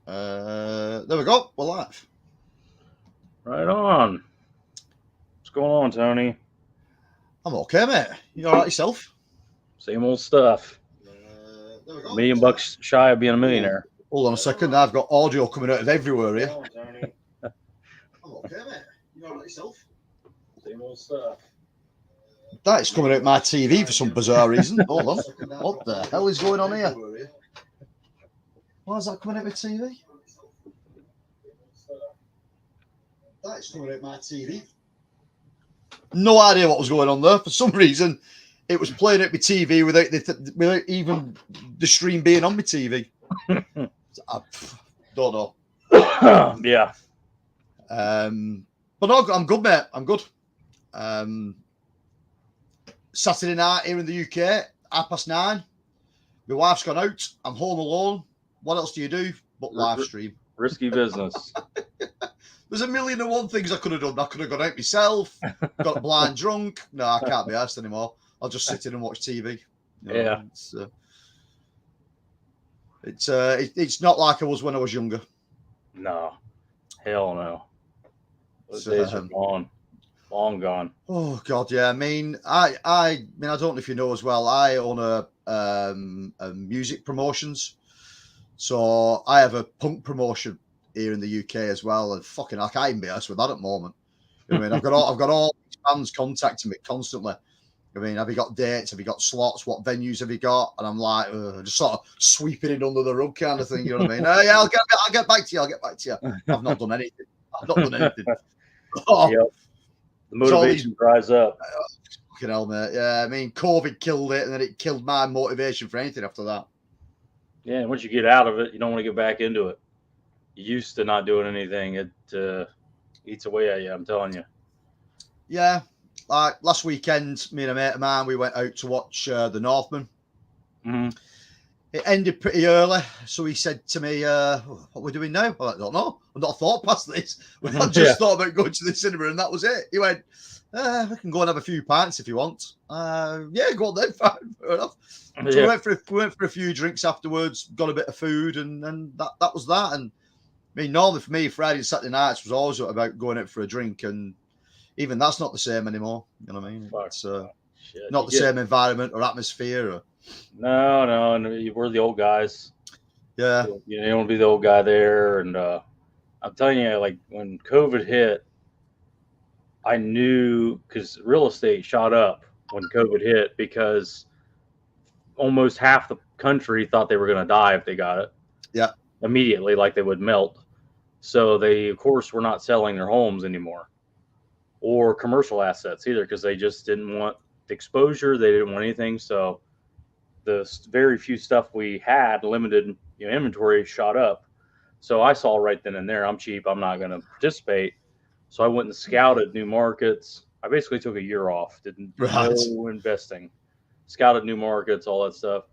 There we go. We're live. Right on. What's going on, Tony? I'm okay, mate. You all right yourself? Same old stuff. There we go. $1,000,000 shy of being a millionaire. Hold on a second. I've got audio coming out of everywhere here. I'm okay, mate. You all right yourself? Same old stuff. That is coming out my TV for some bizarre reason. Hold on. What the hell is going on here? Why is that coming out my TV? That is coming out my TV. No idea what was going on there. For some reason, it was playing at my TV without even the stream being on my TV. I don't know. Yeah. But no, I'm good, mate. I'm good. Saturday night here in the UK, 9:30. My wife's gone out. I'm home alone. What else do you do but live stream? Risky business. There's a million and one things I could have done. I could have gone out myself, got blind drunk. No, I can't be asked anymore. I'll just sit in and watch TV. You know, Yeah. It's not like I was when I was younger. No. Hell no. Those days are gone. Long gone. Oh God, yeah. I mean, I don't know if you know as well. I own a music promotions, so I have a punk promotion here in the UK as well. And fucking, I can't even be honest with that at the moment. I mean, I've got all these fans contacting me constantly. I mean, have you got dates? Have you got slots? What venues have you got? And I'm like, just sort of sweeping it under the rug kind of thing. You know what I mean? Yeah, I'll get back to you. I'll get back to you. I've not done anything. I've not done anything. Oh, yep. The motivation dries up. Fucking hell, mate. Yeah, I mean, COVID killed it, and then it killed my motivation for anything after that. Yeah, and once you get out of it, you don't want to get back into it. You're used to not doing anything. It eats away at you, I'm telling you. Yeah. Like last weekend, me and a mate of mine, we went out to watch The Northman. Mm-hmm. It ended pretty early, so he said to me, what are we doing now? I don't know. I've not thought past this. I just thought about going to the cinema, and that was it. He went, we can go and have a few pints if you want. Yeah, go on then. Fine, fair enough. So we went for a few drinks afterwards, got a bit of food, and that was that. And I mean, normally for me, Friday and Saturday nights was always about going out for a drink, and even that's not the same anymore. You know what I mean? It's not the same environment or atmosphere. Or... No, we're the old guys. Yeah. You don't want to be the old guy there. And I'm telling you, like when COVID hit, I knew because real estate shot up when COVID hit because almost half the country thought they were going to die if they got it. Yeah. Immediately, like they would melt. So they, of course, were not selling their homes anymore. Or commercial assets either, because they just didn't want the exposure. They didn't want anything. So the very few stuff we had, limited inventory, shot up. So I saw right then and there, I'm cheap. I'm not going to participate. So I went and scouted new markets. I basically took a year off. No investing. Scouted new markets, all that stuff.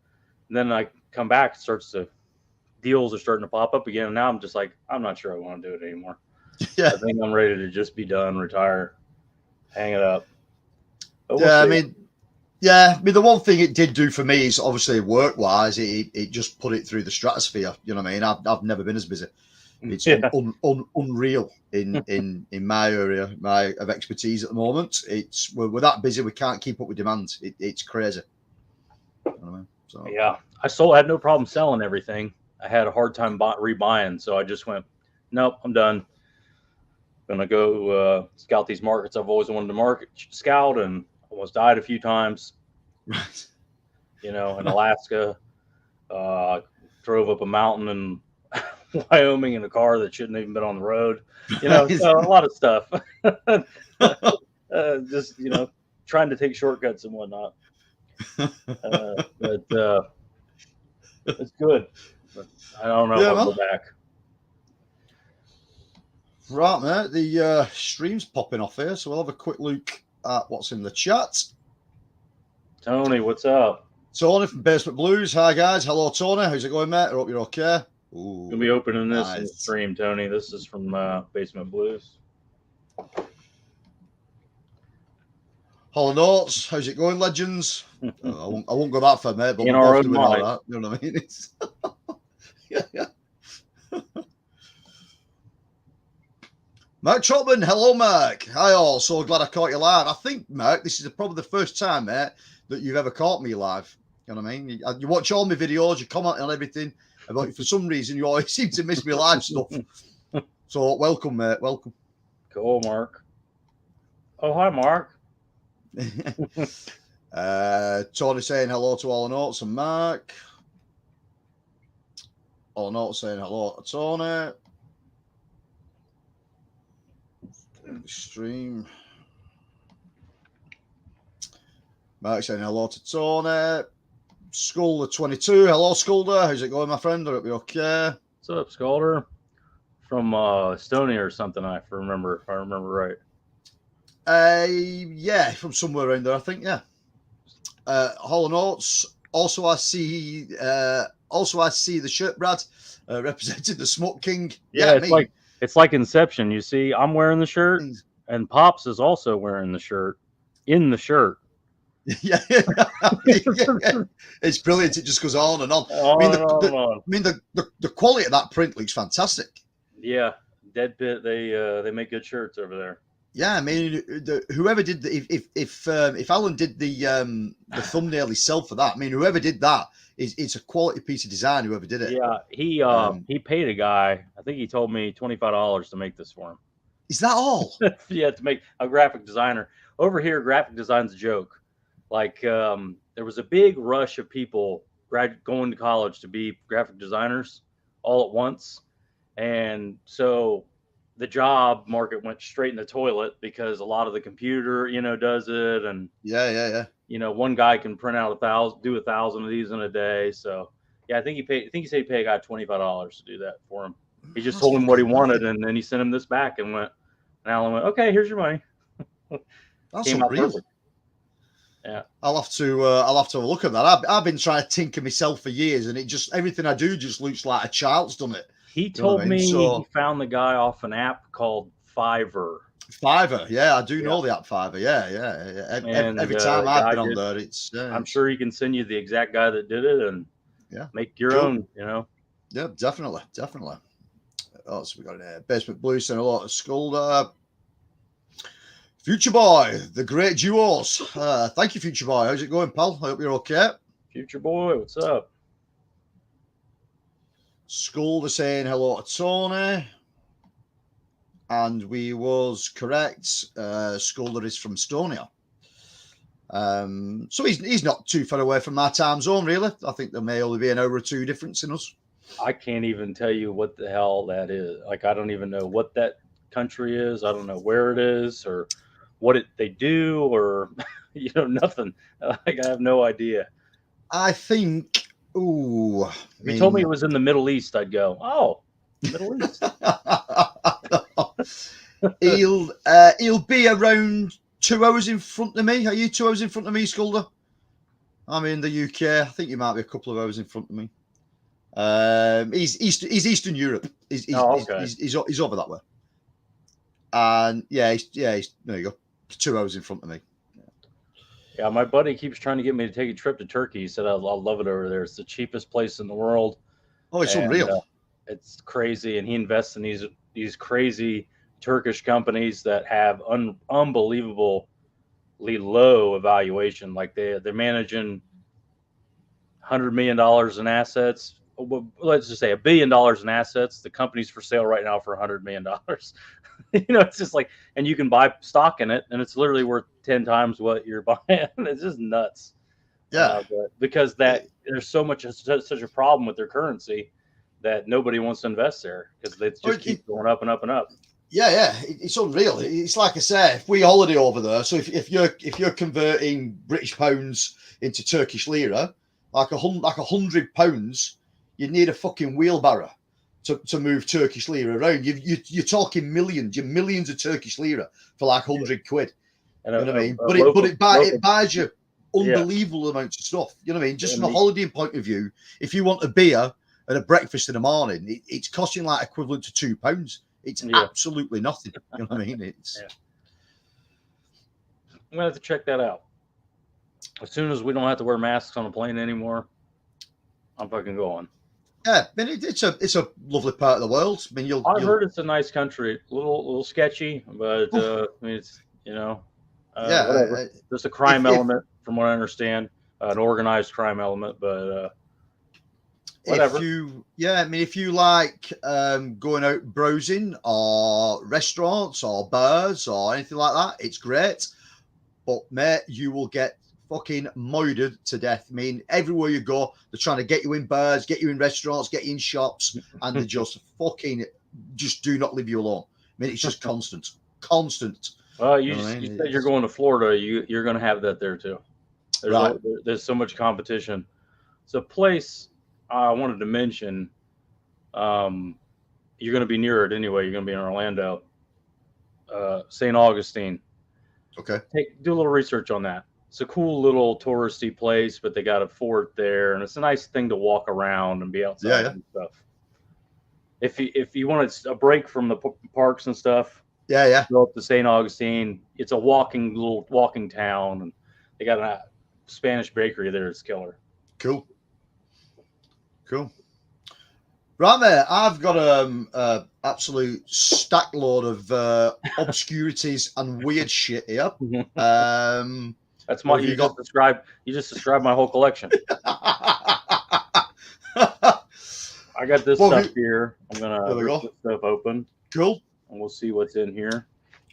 And then I come back, deals are starting to pop up again. And now I'm just like, I'm not sure I want to do it anymore. Yeah. I think I'm ready to just be done, retire, hang it up. I mean, the one thing it did do for me is obviously work-wise, it just put it through the stratosphere. You know what I mean? I've never been as busy. It's unreal in my area of expertise at the moment. We're that busy we can't keep up with demand. It's crazy. You know what I mean? So yeah, I had no problem selling everything. I had a hard time rebuying, so I just went, nope, I'm done. Gonna go scout these markets I've always wanted to scout, and almost died a few times. Right. In Alaska, drove up a mountain in Wyoming in a car that shouldn't have even been on the road. So a lot of stuff. Just trying to take shortcuts and whatnot. But it's good. But I don't know if I'll go back. Right, mate. The stream's popping off here, so we'll have a quick look at what's in the chat. Tony, what's up? Tony from Basement Blues. Hi, guys. Hello, Tony. How's it going, mate? I hope you're okay. Ooh, gonna be opening this in the stream, Tony. This is from Basement Blues. Hollow Notes. How's it going, legends? I won't go that far, mate. But in our own mind. You know what I mean? Yeah. Mark Trotman, hello, Mark. Hi, all. So glad I caught you live. I think, Mark, this is probably the first time, mate, that you've ever caught me live. You know what I mean? You watch all my videos, you comment on everything, but for some reason, you always seem to miss me live stuff. So, welcome, mate. Welcome. Cool, Mark. Oh, hi, Mark. Tony saying hello to All Notes and Mark. All Notes saying hello to Tony. Stream. Mark saying hello to Tony. Skulder 22. Hello, Skulder. How's it going, my friend? I hope you're okay. What's up, Skulder? From Estonia or something, if I remember right. Yeah, from somewhere around there, I think. Yeah. Hollow Notes. Also, I see the shirt, Brad, representing the Smoke King. Yeah, it's like Inception. You see, I'm wearing the shirt, and Pops is also wearing the shirt. In the shirt. Yeah. It's brilliant. It just goes on and on. I mean, the quality of that print looks fantastic. Yeah, Dead Pit. They make good shirts over there. Yeah, I mean, whoever did if Alan did the thumbnail himself for that, I mean, whoever did that it's a quality piece of design. Whoever did it. Yeah, he paid a guy. I think he told me $25 to make this for him. Is that all? Yeah, to make a graphic designer over here. Graphic design's a joke. Like there was a big rush of people going to college to be graphic designers all at once, and so the job market went straight in the toilet because a lot of the computer, does it, and yeah. One guy can print out 1,000 of these in a day. So yeah, I think he said he paid a guy $25 to do that for him. He just told him what he wanted, and then he sent him this back and Alan went, okay, here's your money. That's unreal. Yeah, I'll have to have a look at that. I've been trying to tinker myself for years, and everything I do just looks like a child's done it. He told me he found the guy off an app called Fiverr. Fiverr, yeah, I do know the app Fiverr. Yeah. Every time I've been on there, it's. I'm sure he can send you the exact guy that did it, and make your own. Yeah, definitely. Oh, so we got an Basement Blue saying a lot of Skulder. Future Boy, the great duos. Thank you, Future Boy. How's it going, pal? I hope you're okay. Future Boy, what's up? Skulder saying hello to Tony. And we was correct. Skulder is from Estonia. So he's not too far away from my time zone, really. I think there may only be an hour or two difference in us. I can't even tell you what the hell that is. Like, I don't even know what that country is. I don't know where it is or what they do or, nothing. Like, I have no idea. I think, if you told me it was in the Middle East, I'd go, oh, Middle East. He'll be around 2 hours in front of me. Are you 2 hours in front of me, Skulder? I'm in the UK. I think you might be a couple of hours in front of me. He's Eastern Europe. He's over that way. And he's there you go. 2 hours in front of me. Yeah, my buddy keeps trying to get me to take a trip to Turkey. He said I'll love it over there. It's the cheapest place in the world. Oh, it's unreal. It's crazy, and he invests in these crazy Turkish companies that have unbelievably low evaluation. Like they're managing $100 million in assets. Let's just say $1 billion in assets. The company's for sale right now for $100 million. It's just like, and you can buy stock in it, and it's literally worth 10 times what you're buying. It's just nuts. Yeah, because there's such a problem with their currency that nobody wants to invest there because they just keep going up and up and up. Yeah, it's unreal. It's like I say, if we holiday over there, so if you're converting British pounds into Turkish lira, like £100, you need a fucking wheelbarrow to move Turkish lira around. You're talking millions of Turkish lira for like 100 quid. You know what I mean? But it buys you unbelievable amounts of stuff. You know what I mean? Just from a holiday point of view, if you want a beer and a breakfast in the morning, it's costing like equivalent to £2. It's absolutely nothing. You know what I mean? It's. I'm gonna have to check that out. As soon as we don't have to wear masks on a plane anymore, I'm fucking going. Yeah, I mean, it's a lovely part of the world. I mean, I've heard it's a nice country, little sketchy, but I mean, it's yeah. whatever. There's a crime If element, from what I understand, an organized crime element, but whatever. I mean, if you like going out browsing or restaurants or bars or anything like that, it's great. But mate, you will get fucking murdered to death. I mean, everywhere you go, they're trying to get you in bars, get you in restaurants, get you in shops, and they just just do not leave you alone. I mean, it's just constant. Well, You know what I you mean? said you're going to Florida. You're going to have that there too. Right. There's so much competition. It's a place I wanted to mention. You're going to be near it anyway. You're going to be in Orlando, St. Augustine. Okay. Do a little research on that. It's a cool little touristy place, but they got a fort there, and it's a nice thing to walk around and be outside and stuff. If you want a break from the parks and stuff, go up to St. Augustine. It's a walking town, and they got a Spanish bakery there. It's killer. Cool. Right, mate, I've got a absolute stack load of obscurities and weird shit here. That's my. You just described my whole collection. I got this stuff here. I'm gonna rip this stuff open. Cool. And we'll see what's in here.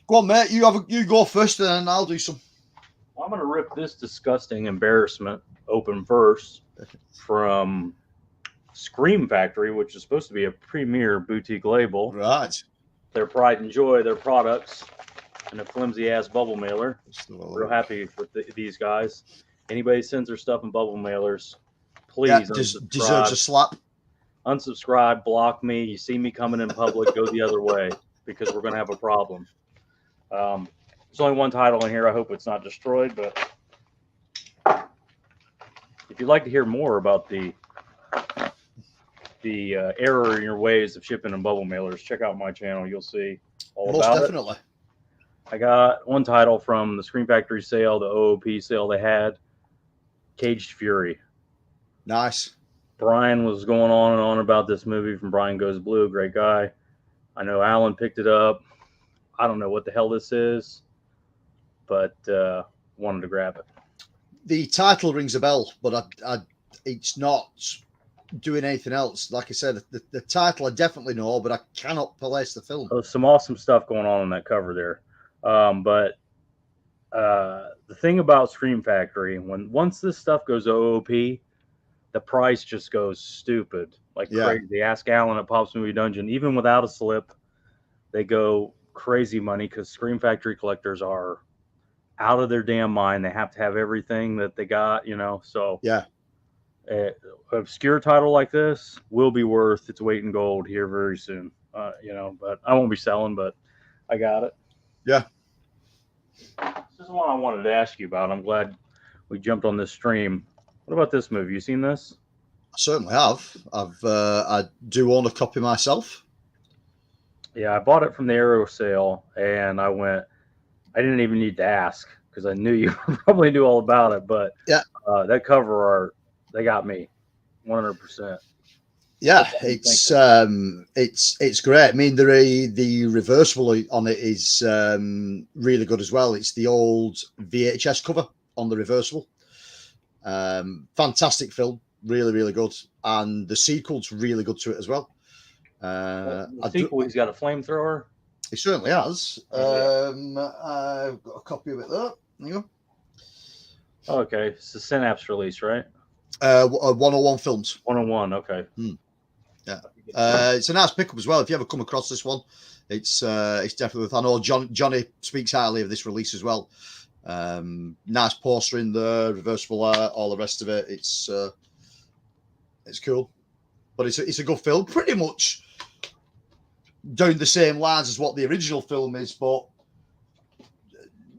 Go on, mate. You go first, and then I'll do some. I'm gonna rip this disgusting embarrassment open first from Scream Factory, which is supposed to be a premier boutique label. Right. Their pride and joy, their products, and a flimsy ass bubble mailer. Real happy with these guys. Anybody sends their stuff in bubble mailers, please deserves a slap. Unsubscribe, block me. You see me coming in public, go the other way, because we're going to have a problem. There's only one title in here. I hope it's not destroyed, but if you'd like to hear more about the error in your ways of shipping and bubble mailers, check out my channel. You'll see all about it. Most definitely. I got one title from the Scream Factory sale, the OOP sale they had, Caged Fury. Nice. Brian was going on and on about this movie from Brian Goes Blue. Great guy. I know Alan picked it up. I don't know what the hell this is, but wanted to grab it. The title rings a bell, but it's not doing anything else. Like I said, the title I definitely know, but I cannot place the film. There's some awesome stuff going on that cover there. But the thing about Scream Factory, once this stuff goes OOP, the price just goes stupid, like crazy. Ask Alan at Pop's Movie Dungeon. Even without a slip, they go crazy money because Scream Factory collectors are out of their damn mind. They have to have everything that they got, So an obscure title like this will be worth its weight in gold here very soon. But I won't be selling, but I got it. Yeah. This is one I wanted to ask you about. I'm glad we jumped on this stream. What about this movie? You seen this? I certainly have. I do own a copy myself. Yeah, I bought it from the Arrow sale, and I didn't even need to ask because I knew you probably knew all about it. But that cover art, they got me 100%. Yeah, it's great. I mean, the reversible on it is really good as well. It's the old VHS cover on the reversible. Fantastic film, really good, and the sequel's really good to it as well. The sequel, he's got a flamethrower. He certainly has. I've got a copy of it there. There you go. Okay, it's the Synapse release, right? 101 Films. 101. Okay. Yeah. It's a nice pickup as well. If you ever come across this one, it's definitely. I know Johnny speaks highly of this release as well. Nice poster in the reversible art, all the rest of it. It's cool, but it's a good film. Pretty much down the same lines as what the original film is, but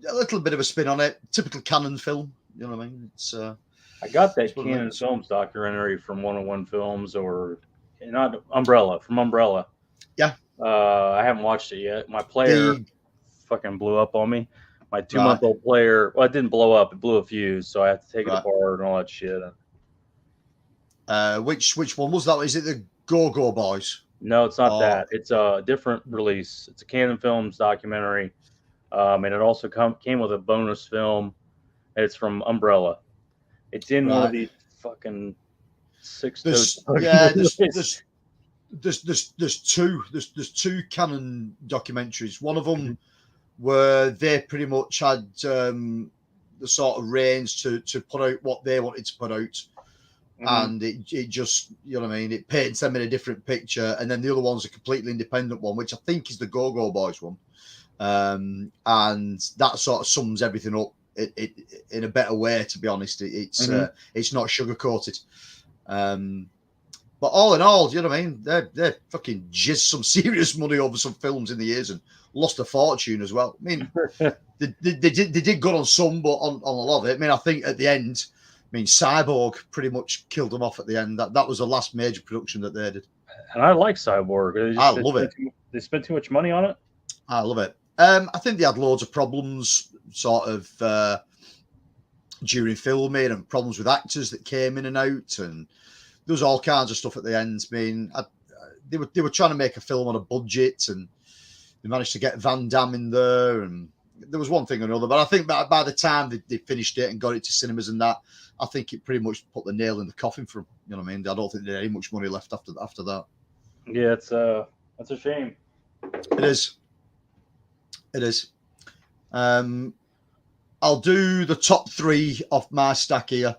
a little bit of a spin on it. Typical Canon film, you know what I mean? It's. I got that Canon Films documentary from 101 Films, or not Umbrella, from Umbrella. Yeah. I haven't watched it yet. My player fucking blew up on me. My 2-month-old player, well, it didn't blow up. It blew a fuse, so I have to take it apart and all that shit. Which one was that? Is it the Go-Go Boys? No, it's not Oh. that. It's a different release. It's a Canon Films documentary, and it also came with a bonus film. It's from Umbrella. It's in one of these fucking There's two Canon documentaries. One of them where they pretty much had the sort of range to put out what they wanted to put out. And it just, you know what I mean, it paints them in a different picture. And then the other one's a completely independent one, which I think is the Go-Go Boys one. And that sort of sums everything up in a better way, to be honest. It's not sugar-coated. But all in all, you know what I mean, they're fucking jizzed some serious money over some films in the years and lost a fortune as well. I mean, they did good on some, but on a lot of it. I mean, I think at the end, Cyborg pretty much killed them off at the end. That was the last major production that they did. And I like Cyborg. I love it. They spent too much money on it. I love it. I think they had loads of problems, sort of during filming, and problems with actors that came in and out, and there was all kinds of stuff at the end. I mean, they were trying to make a film on a budget, and they managed to get Van Damme in there, and there was one thing or another. But I think by the time they finished it and got it to cinemas and that, I think it pretty much put the nail in the coffin for them. You know what I mean? I don't think they had any much money left after that. Yeah, that's a shame. It is. I'll do the top 3 off my stack here.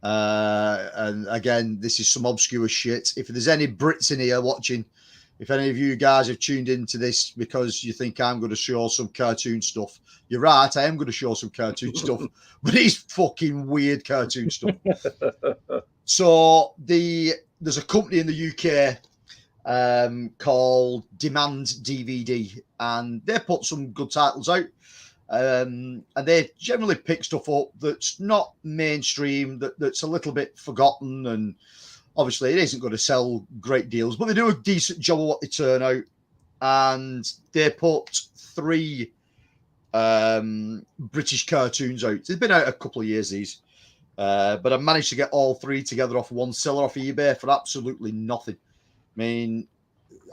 And again, this is some obscure shit. If there's any Brits in here watching, if any of you guys have tuned into this because you think I'm going to show some cartoon stuff, you're right. I am going to show some cartoon stuff, but it's fucking weird cartoon stuff. So there's a company in the UK called Demand DVD, and they put some good titles out. And they generally pick stuff up that's not mainstream, that's a little bit forgotten, and obviously it isn't going to sell great deals, but they do a decent job of what they turn out. And they put 3 British cartoons out. They've been out a couple of years, these, but I managed to get all 3 together off one seller off eBay for absolutely nothing. I mean,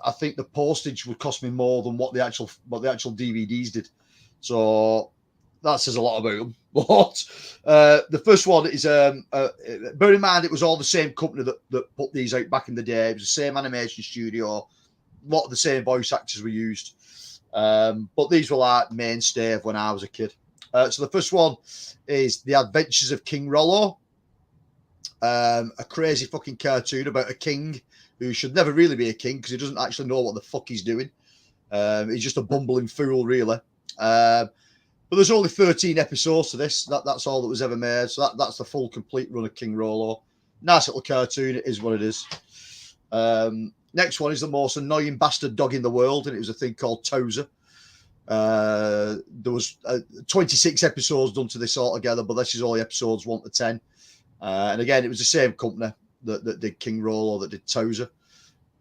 I think the postage would cost me more than what the actual DVDs did. So that says a lot about them. But the first one is, bear in mind, it was all the same company that put these out back in the day. It was the same animation studio. A lot of the same voice actors were used. But these were like mainstay of when I was a kid. So the first one is The Adventures of King Rollo, a crazy fucking cartoon about a king who should never really be a king because he doesn't actually know what the fuck he's doing. He's just a bumbling fool, really. But there's only 13 episodes to this. That's all that was ever made. So that's the full complete run of King Rollo. Nice little cartoon. It is what it is. Next one is the most annoying bastard dog in the world, and it was a thing called Tozer. There was 26 episodes done to this altogether, but this is only episodes 1 to 10. And again, it was the same company that did King Rollo that did Tozer.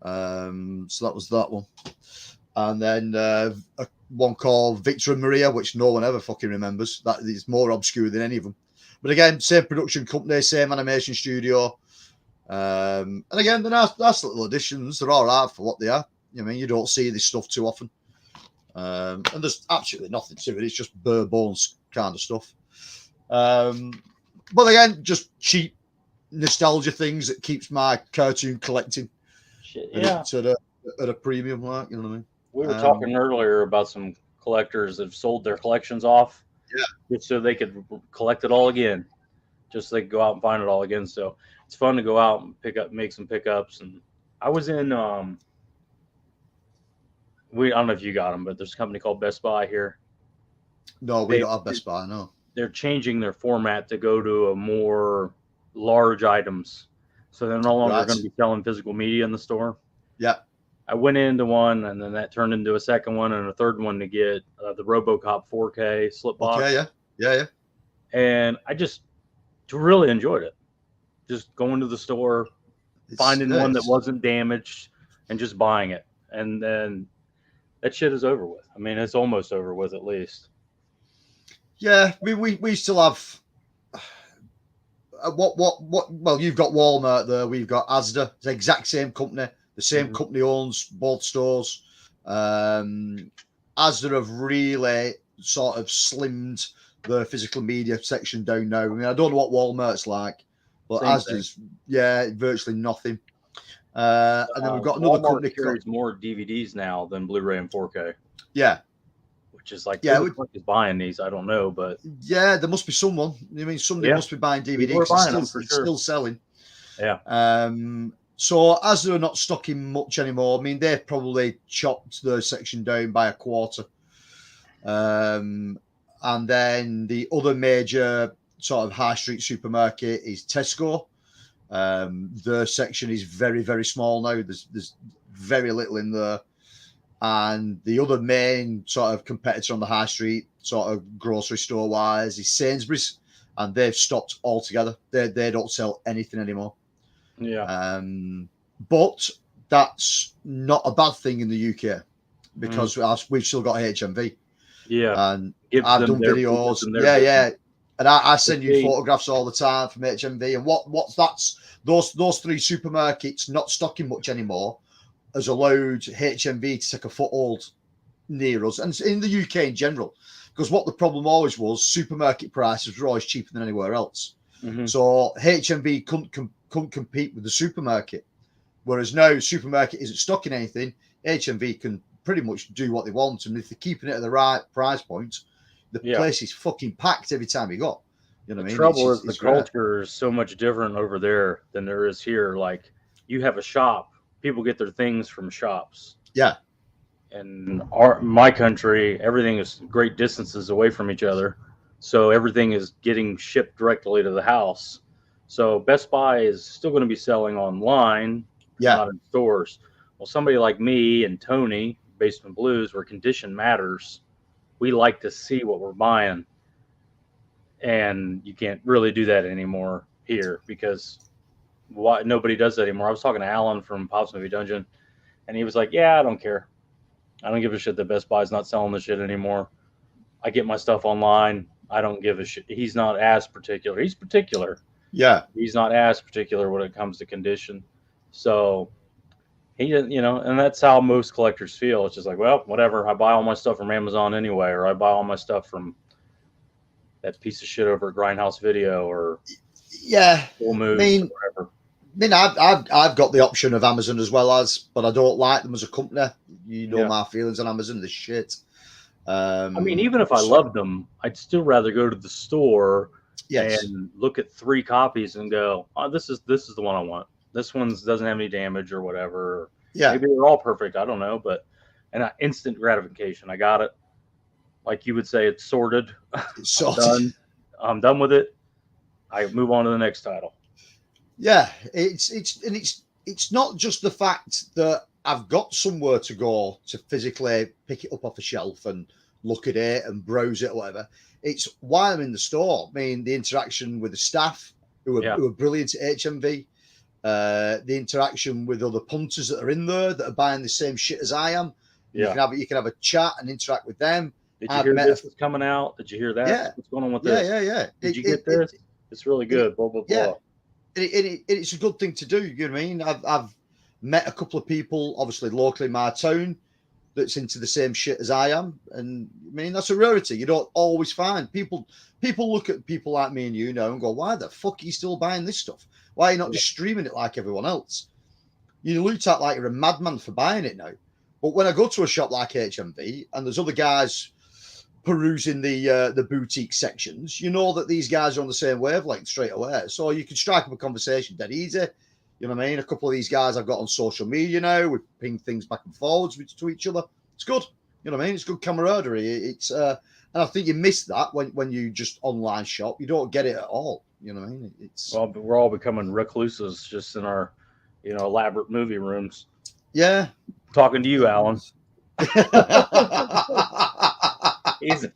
So that was that one. And then one called Victor and Maria, which no one ever fucking remembers. That is more obscure than any of them. But again, same production company, same animation studio. And again, they're nice little additions. They're all right for what they are. I mean, you don't see this stuff too often. And there's absolutely nothing to it. It's just bare bones kind of stuff. But again, just cheap nostalgia things that keeps my cartoon collecting at a premium, like, you know what I mean? We were talking earlier about some collectors that have sold their collections off, just so they could collect it all again, just so they could go out and find it all again. So it's fun to go out and make some pickups. And I was in, I don't know if you got them, but there's a company called Best Buy here. No, we don't have Best Buy, no. They're changing their format to go to a more large items. So they're no longer going to be selling physical media in the store. Yeah. I went into one, and then that turned into a second one and a third one to get the RoboCop 4K slip box. Okay, yeah. And I just really enjoyed it. Just going to the store, finding one that wasn't damaged, and just buying it. And then that shit is over with. I mean, it's almost over with, at least. Yeah, we still have what? Well, you've got Walmart there. We've got Asda. It's the exact same company. The same company owns both stores. Asda have really sort of slimmed the physical media section down now. I mean, I don't know what Walmart's like, but Same Asda's, yeah, virtually nothing. And then we've got another Walmart company. carries more DVDs now than Blu-ray and 4K. Yeah. Which is like, yeah, who the fuck is buying these? I don't know, but yeah, there must be someone. I mean, somebody must be buying DVD people are because buying it's them for sure. still selling. Yeah. So as they're not stocking much anymore, I mean, they've probably chopped their section down by a quarter. And then the other major sort of high street supermarket is Tesco. Their section is very, very small now. There's very little in there. And the other main sort of competitor on the high street, sort of grocery store wise, is Sainsbury's, and they've stopped altogether. They don't sell anything anymore. Yeah. But that's not a bad thing in the UK because we've still got HMV. Yeah. And I've done videos. Yeah. And I send you photographs all the time from HMV. And what's that's those three supermarkets not stocking much anymore has allowed HMV to take a foothold near us and in the UK in general. Because what the problem always was, supermarket prices were always cheaper than anywhere else. So HMV couldn't compete with the supermarket. Whereas now supermarket isn't stocking anything, HMV can pretty much do what they want. And if they're keeping it at the right price point, the place is fucking packed every time you go. You know what I mean? The trouble is the culture is so much different over there than there is here. Like, you have a shop, people get their things from shops. Yeah. And my country, everything is great distances away from each other. So everything is getting shipped directly to the house. So Best Buy is still going to be selling online, not in stores. Well, somebody like me and Tony, Basement Blues, where condition matters, we like to see what we're buying. And you can't really do that anymore here because nobody does that anymore. I was talking to Alan from Pops Movie Dungeon, and he was like, yeah, I don't care. I don't give a shit that Best Buy's not selling the shit anymore. I get my stuff online. I don't give a shit. He's not as particular. He's particular. Yeah. He's not as particular when it comes to condition. So he didn't, and that's how most collectors feel. It's just like, well, whatever. I buy all my stuff from Amazon anyway, or I buy all my stuff from that piece of shit over at Grindhouse Video or Full Moose, or whatever. I mean, I've got the option of Amazon as well but I don't like them as a company. You know my feelings on Amazon, the shit. I mean, even if I loved them, I'd still rather go to the store and look at 3 copies and go, oh, this is the one I want. This one doesn't have any damage or whatever. Yeah. Maybe they're all perfect. I don't know, but instant gratification. I got it. Like you would say, it's sorted. It's sorted. I'm done with it. I move on to the next title. Yeah, it's not just the fact that I've got somewhere to go to physically pick it up off a shelf and look at it and browse it or whatever. It's why I'm in the store. I mean, the interaction with the staff who are brilliant at HMV, the interaction with other punters that are in there that are buying the same shit as I am. You can have a chat and interact with them. Did you hear this is coming out? Did you hear that? Yeah. What's going on with this? Yeah. Did you get this? It's really good. Blah, blah, blah. Yeah. It's a good thing to do. You know what I mean? I've met a couple of people, obviously locally in my town, that's into the same shit as I am, and I mean that's a rarity. You don't always find people. People look at people like me and you now and go, "Why the fuck are you still buying this stuff? Why are you not just streaming it like everyone else?" You looked at like you're a madman for buying it now. But when I go to a shop like HMV and there's other guys perusing the boutique sections, you know that these guys are on the same wavelength straight away. So you can strike up a conversation dead easy. You know what I mean? A couple of these guys I've got on social media now. We ping things back and forwards to each other. It's good. You know what I mean? It's good camaraderie. It's and I think you miss that when you just online shop. You don't get it at all. You know what I mean? Well, we're all becoming recluses just in our, elaborate movie rooms. Yeah. Talking to you, Alan. That's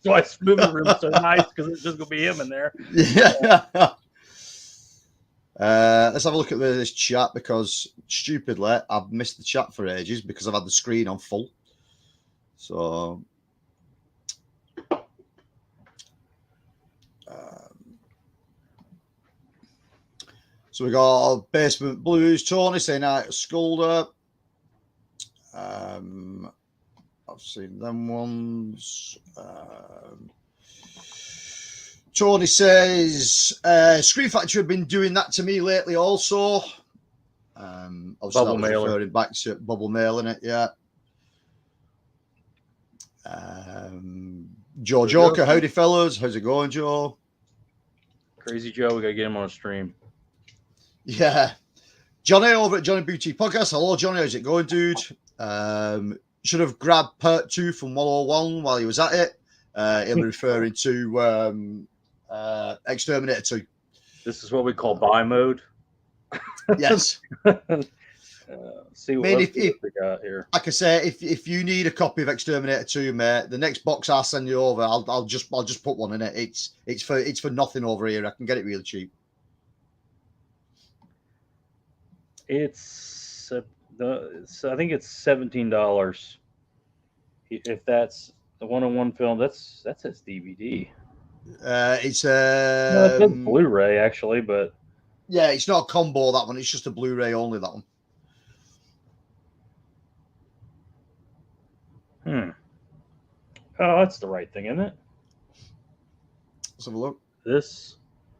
why his movie room's so nice, because it's just gonna be him in there. Yeah. Let's have a look at this chat, because stupidly I've missed the chat for ages because I've had the screen on full. So So we got Basement Blues, Tony saying hi to Skulder. I've seen them ones. Tony says Screen Factory have been doing that to me lately also. Obviously Bubble mailer. referring back to bubble mailing it, yeah. Joe Joker, howdy fellas. How's it going, Joe? Crazy Joe, we gotta get him on a stream. Yeah. Johnny over at Johnny Beauty Podcast. Hello, Johnny. How's it going, dude? Should have grabbed part 2 from 101 while he was at it. He'll be referring to Exterminator 2. This is what we call buy mode. Yes. See what else we got here. Like I say, if you need a copy of Exterminator 2, mate, the next box I'll send you over, I'll just put one in it. It's for nothing over here. I can get it really cheap. It's I think it's $17. If that's the 101 film, that's its DVD. It's it's Blu-ray actually, but yeah, it's not a combo that one. It's just a Blu-ray only that one. Oh, that's the right thing, isn't it? Let's have a look. This.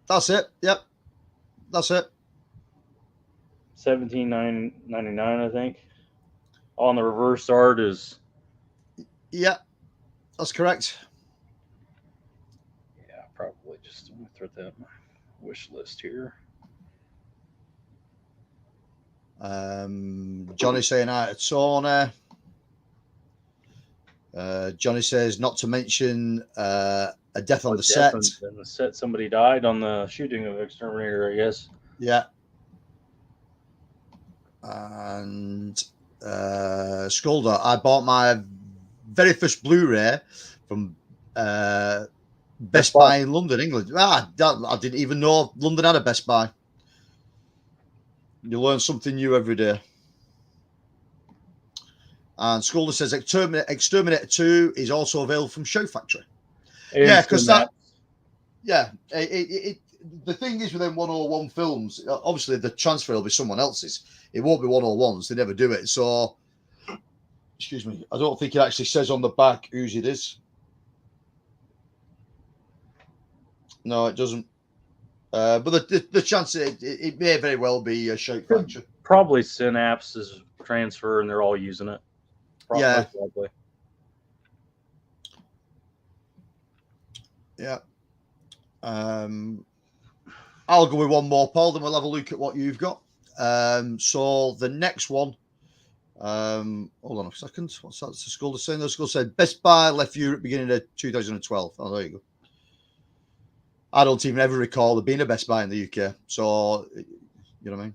That's it. Yep. That's it. $17.99, I think. On the reverse art is. Yeah, that's correct. Yeah, probably just throw that wish list here. Johnny saying hi to Tony. Johnny says not to mention a death on the set. On the set, somebody died on the shooting of Exterminator, I guess. Yeah. And Skulder, I bought my very first Blu-ray from Best Buy in London, England. I didn't even know London had a Best Buy. You learn something new every day. And Skulder says Exterminator 2 is also available from Shout Factory. Yeah, because that. Yeah, the thing is with them 101 films, obviously the transfer will be someone else's. It won't be 101s. They never do it. So, excuse me, I don't think it actually says on the back whose it is. No, it doesn't. But the chance it may very well be a Shout Factory. Probably Synapse's transfer, and they're all using it. Probably, yeah. Likely. Yeah. I'll go with one more, Paul, then we'll have a look at what you've got. So the next one, hold on a second. What's that? The Skulder saying? The Skulder said Best Buy left Europe beginning of 2012. Oh, there you go. I don't even ever recall there being a Best Buy in the UK. So, you know what I mean?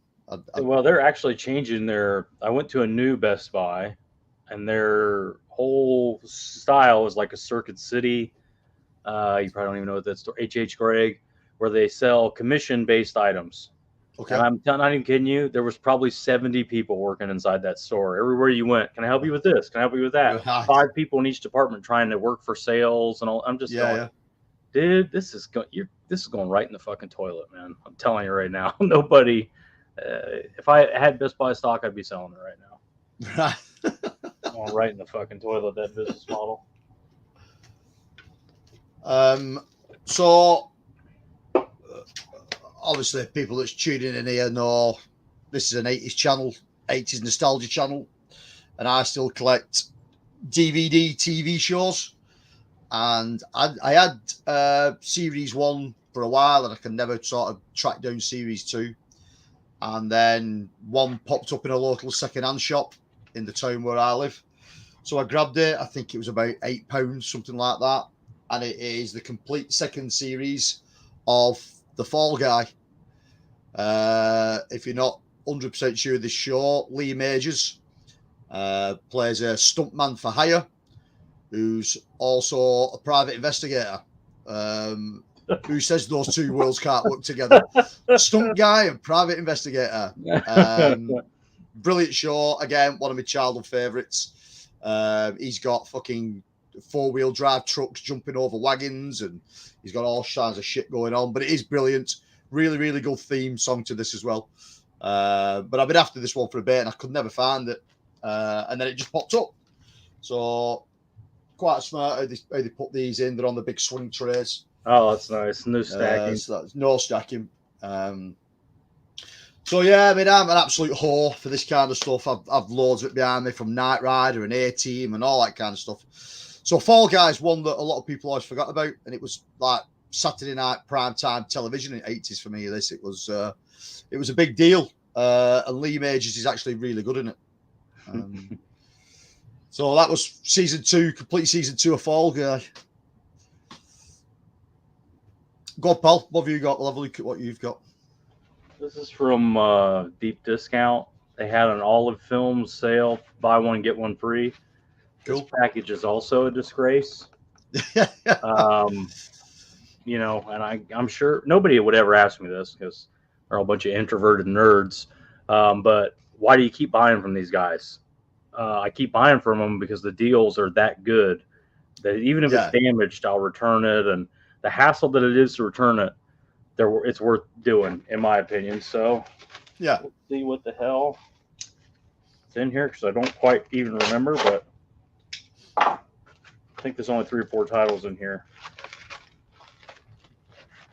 Well, they're actually changing their. I went to a new Best Buy, and their whole style is like a Circuit City. You probably don't even know what that's. H.H. Gregg, where they sell commission-based items. Okay. And I'm not even kidding you. There was probably 70 people working inside that store. Everywhere you went, can I help you with this? Can I help you with that? Right. 5 people in each department trying to work for sales and all. I'm just going, dude, this is going right in the fucking toilet, man. I'm telling you right now. Nobody. If I had Best Buy stock, I'd be selling it right now. Right. Going right in the fucking toilet. That business model. So. Obviously, people that's tuning in here know this is an 80s channel, 80s nostalgia channel, and I still collect DVD TV shows. And I had Series 1 for a while, and I can never sort of track down Series 2. And then one popped up in a local second-hand shop in the town where I live. So I grabbed it. I think it was about £8, something like that. And it is the complete second series of The Fall Guy. If you're not 100% sure of this show, Lee Majors plays a stuntman for hire, who's also a private investigator. Who says those two worlds can't work together? Stunt guy and private investigator. Brilliant show. Again, one of my childhood favourites. He's got fucking 4-wheel drive trucks jumping over wagons, and he's got all kinds of shit going on, but it is brilliant. Really, really good theme song to this as well. But I've been after this one for a bit and I could never find it. And then it just popped up. So quite smart how they put these in. They're on the big swing trays. Oh, that's nice. No stacking. So that's no stacking. So yeah, I mean, I'm an absolute whore for this kind of stuff. I've loads of it behind me from Knight Rider and A-Team and all that kind of stuff. So Fall Guys, one that a lot of people always forgot about, and it was like Saturday night primetime television in the 80s for me. It was a big deal, and Lee Majors is actually really good in it. So that was season 2, complete season 2 of Fall Guy. Go on, pal. What have you got? We'll have a look at what you've got. This is from Deep Discount. They had an Olive Films sale, buy one get one free. Cool. This package is also a disgrace. You know, and I'm sure nobody would ever ask me this because they're all a bunch of introverted nerds. But why do you keep buying from these guys? I keep buying from them because the deals are that good that even if it's damaged, I'll return it. And the hassle that it is to return it, it's worth doing, in my opinion. So, yeah, let's see what the hell is in here because I don't quite even remember, but I think there's only 3 or 4 titles in here.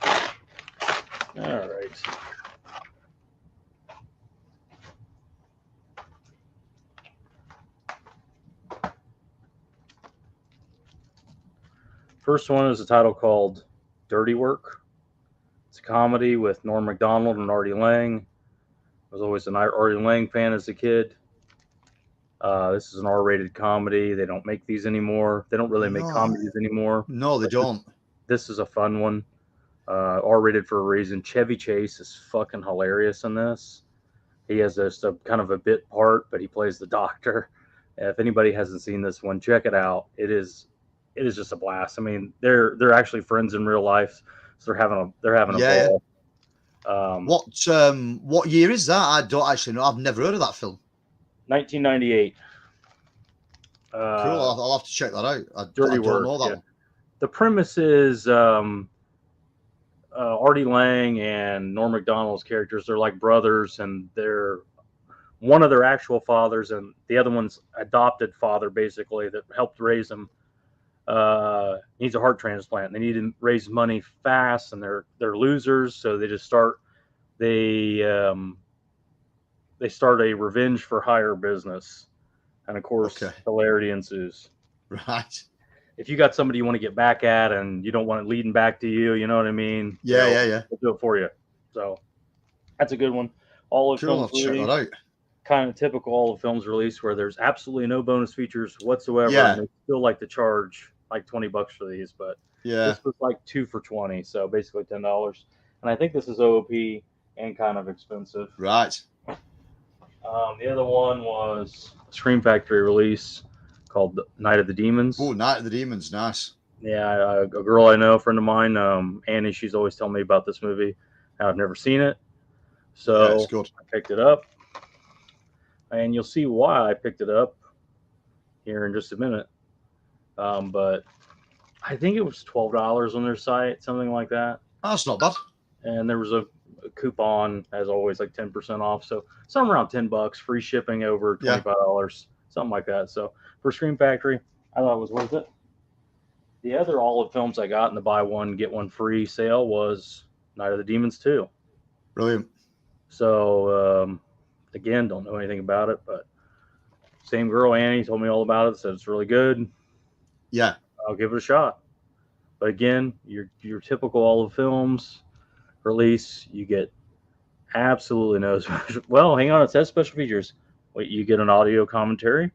All right. First one is a title called Dirty Work. It's a comedy with Norm Macdonald and Artie Lang. I was always an Artie Lang fan as a kid. This is an R-rated comedy. They don't make these anymore. They don't really make comedies anymore. No, they don't. This is a fun one. R-rated for a reason. Chevy Chase is fucking hilarious in this. He has a kind of a bit part, but he plays the doctor. If anybody hasn't seen this one, check it out. It is just a blast. I mean, they're actually friends in real life, so they're having a ball. What year is that? I don't actually know. I've never heard of that film. 1998. Cool. I'll have to check that out. I don't know that one. The premise is Artie Lang and Norm Macdonald's characters. They're like brothers, and they're one of their actual fathers, and the other one's adopted father, basically, that helped raise them. Needs a heart transplant. They need to raise money fast, and they're losers, so they just start a revenge for hire business, and of course, hilarity ensues. Right. If you got somebody you want to get back at, and you don't want it leading back to you, you know what I mean? Yeah. We'll do it for you. So that's a good one. All of I'll check that out. Kind of typical Olive Films release where there's absolutely no bonus features whatsoever. Yeah. And they still like to charge like $20 for these, but this was like 2 for $20, so basically $10. And I think this is OOP and kind of expensive. Right. The other one was a Scream Factory release called Night of the Demons. Oh, Night of the Demons, nice. Yeah, a girl I know, a friend of mine, Annie, she's always telling me about this movie. I've never seen it, so it's good. I picked it up. And you'll see why I picked it up here in just a minute. But I think it was $12 on their site, something like that. Oh, that's not bad. And there was a coupon, as always, like 10% off. So somewhere around $10, free shipping over $25, something like that. So for Scream Factory, I thought it was worth it. The other Olive Films I got in the buy one, get one free sale was Night of the Demons 2. Brilliant. So, again, don't know anything about it, but same girl, Annie, told me all about it, said it's really good. Yeah. I'll give it a shot. But again, your typical Olive Films release, you get absolutely no special. Well, hang on, it says special features. Wait, you get an audio commentary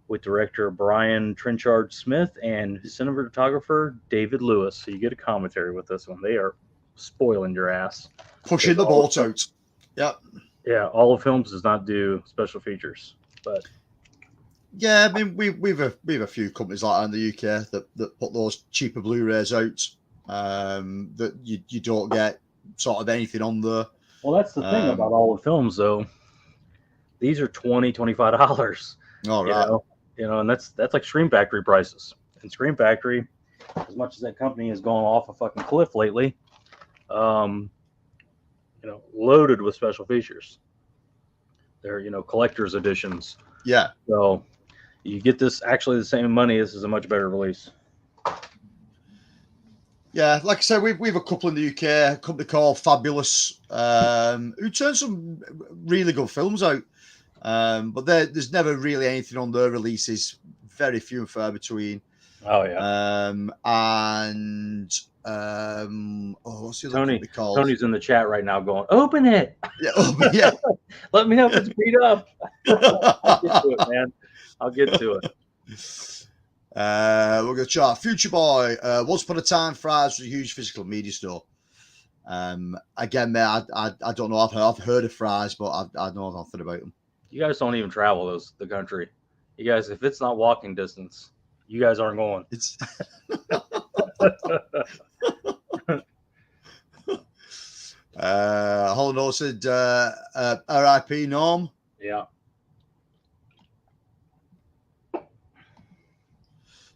with director Brian Trenchard Smith and cinematographer David Lewis. So you get a commentary with this one. They are spoiling your ass. Pushing the boat out. Yep. Yeah, Olive Films does not do special features, but yeah, I mean we've a few companies like that in the UK that put those cheaper Blu-rays out that you don't get sort of anything on there. Well, that's the thing about Olive Films, though. These are $20-$25. All right. You know, and that's like Scream Factory prices. And Scream Factory, as much as that company has gone off a fucking cliff lately, loaded with special features. They're collector's editions. Yeah. So you get this actually the same money. This is a much better release. Yeah, like I said, we've a couple in the UK, a company called Fabulous, who turn some really good films out. But there's never really anything on their releases. Very few and far between. Oh yeah. What's the other company called? Tony's in the chat right now going, open it. Yeah, yeah. Let me know if it's beat up. I'll get to it, man. I'll get to it. We're going to try Future Boy. Once upon a time, Fry's was a huge physical media store. Again, man, I don't know. I've heard of Fry's, but I know nothing about them. You guys don't even travel the country. You guys, if it's not walking distance, you guys aren't going. It's Holland said R.I.P. Norm. Yeah.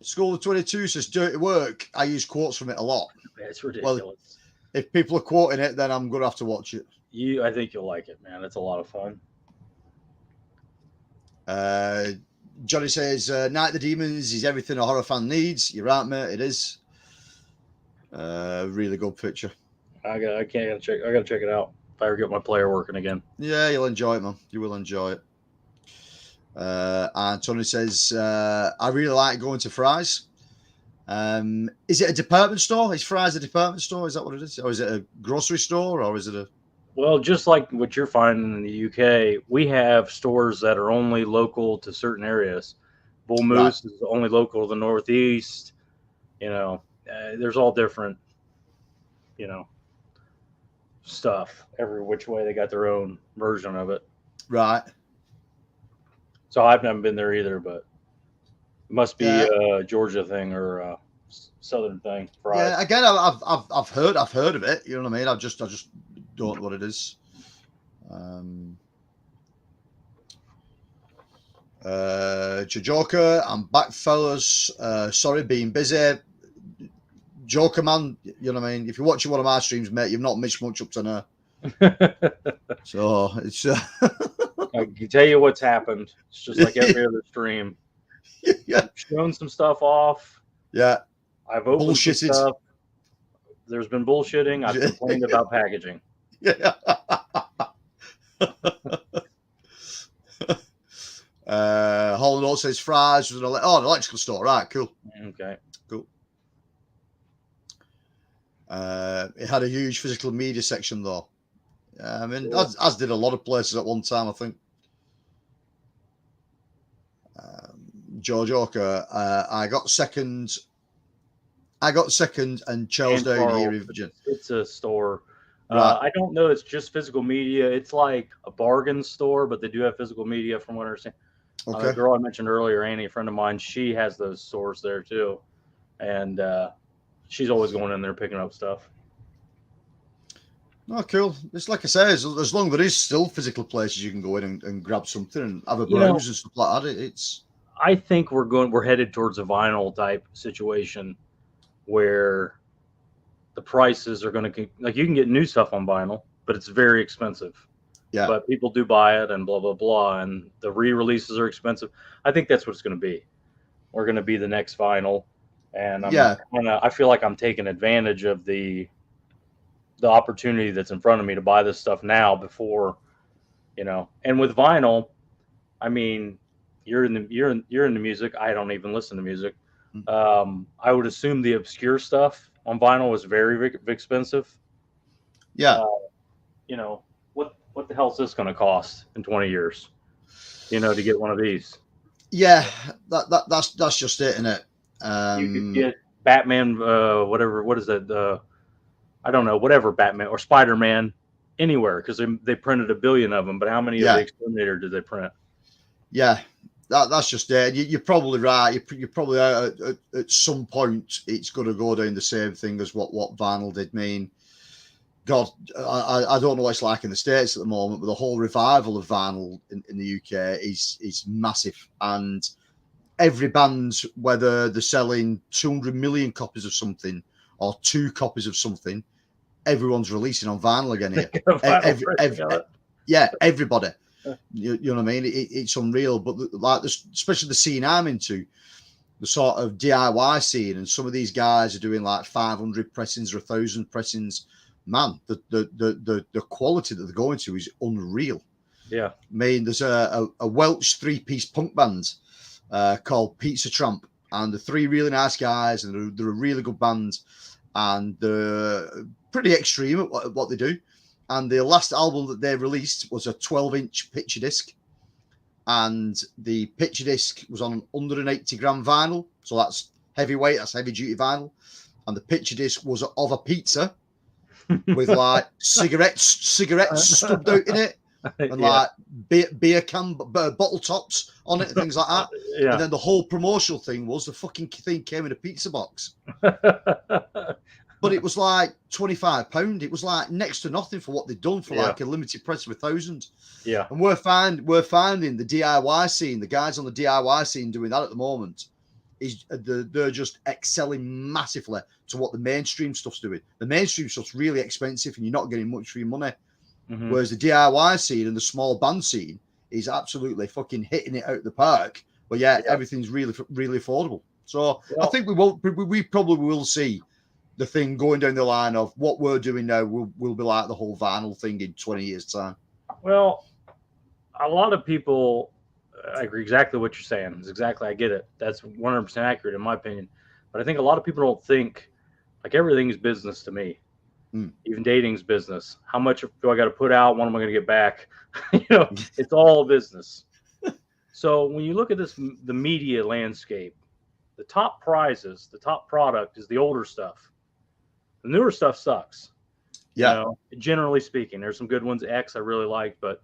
School of 22 says dirty work. I use quotes from it a lot. It's ridiculous. Well, if people are quoting it, then I'm going to have to watch it. I think you'll like it, man. It's a lot of fun. Johnny says Night of the Demons is everything a horror fan needs. You're right, mate. It is. Really good picture. I gotta check it out if I ever get my player working again. Yeah, you'll enjoy it, man. You will enjoy it. And Tony says, I really like going to Fry's. Is it a department store? Is Fry's a department store? Is that what it is? Or is it a grocery store? Or is it a... Well, just like what you're finding in the UK, we have stores that are only local to certain areas. Bull Moose is only local to the Northeast. There's all different, stuff. Every which way they got their own version of it. Right. So I've never been there either, but it must be a Georgia thing or a Southern thing. Fries. Yeah. Again, I've heard of it. You know what I mean? I just don't know what it is. Joker, I'm back, fellas. Sorry, being busy. Joker, man. You know what I mean? If you're watching one of my streams, mate, you've not missed much up to now. So it's. I can tell you what's happened. It's just like every other stream. Yeah. I've shown some stuff off. Yeah. I've opened some stuff. There's been bullshitting. I've complained about packaging. Yeah. Holland also says Fry's was an electrical store. Right, cool. Okay. Cool. It had a huge physical media section though. I mean, as did a lot of places at one time, I think. George Oker, I got second, and Charles down here in Virginia. It's a store. Right. I don't know. It's just physical media. It's like a bargain store, but they do have physical media, from what I understand. Okay. The girl I mentioned earlier, Annie, a friend of mine, she has those stores there too, and she's always going in there picking up stuff. Oh, cool. It's like I say, as long as there is still physical places you can go in and grab something and have a browse and stuff like that. It's. I think we're headed towards a vinyl type situation where the prices are going to, like, you can get new stuff on vinyl, but it's very expensive. Yeah. But people do buy it and blah, blah, blah. And the re-releases are expensive. I think that's what it's going to be. We're going to be the next vinyl. And I feel like I'm taking advantage of the opportunity that's in front of me to buy this stuff now before, and with vinyl, I mean, you're in the music. I don't even listen to music. I would assume the obscure stuff on vinyl is very, very expensive. Yeah. What the hell is this going to cost in 20 years? To get one of these. Yeah, that's just it, isn't it? You could get Batman, whatever. What is that? I don't know, whatever Batman or Spider-Man, anywhere, because they printed 1 billion of them. But how many of the Exterminator did they print? Yeah, that's just it. You're probably right. You're probably at some point it's going to go down the same thing as what vinyl did. Mean, God, I don't know what it's like in the States at the moment, but the whole revival of vinyl in the UK is massive, and every band, whether they're selling 200 million copies of something or 2 copies of something, everyone's releasing on vinyl again here. Vinyl pressing of it. Yeah, everybody. You know what I mean? It's unreal. But like this, especially the scene I'm into, the sort of DIY scene, and some of these guys are doing like 500 pressings or 1,000 pressings. Man, the quality that they're going to is unreal. Yeah. I mean, there's a Welsh 3-piece punk band called Pizza Tramp, and they're 3 really nice guys, and they're a really good band, and they're pretty extreme at what they do. And the last album that they released was a 12-inch picture disc, and the picture disc was on 180 gram vinyl, so that's heavyweight, that's heavy duty vinyl, and the picture disc was of a pizza with like cigarettes stubbed out in it, and like beer can bottle tops on it and things like that. Yeah. And then the whole promotional thing was the fucking thing came in a pizza box. But it was like £25. It was like next to nothing for what they'd done for like a limited press of 1,000. Yeah. And we're finding the DIY scene, the guys on the DIY scene doing that at the moment, is they're just excelling massively to what the mainstream stuff's doing. The mainstream stuff's really expensive and you're not getting much for your money. Mm-hmm. Whereas the DIY scene and the small band scene is absolutely fucking hitting it out the park. But yeah, everything's really, really affordable. So I think we probably will see the thing going down the line of what we're doing now will be like the whole vinyl thing in 20 years' time. Well, a lot of people, I agree exactly what you're saying. It's exactly, I get it. That's 100% accurate in my opinion. But I think a lot of people don't think, like, everything's business to me. Even dating's business. How much do I got to put out? When am I going to get back? It's all business. So when you look at this, the media landscape, the top prizes, the top product is the older stuff. The newer stuff sucks. Yeah. Generally speaking, there's some good ones. X I really liked, but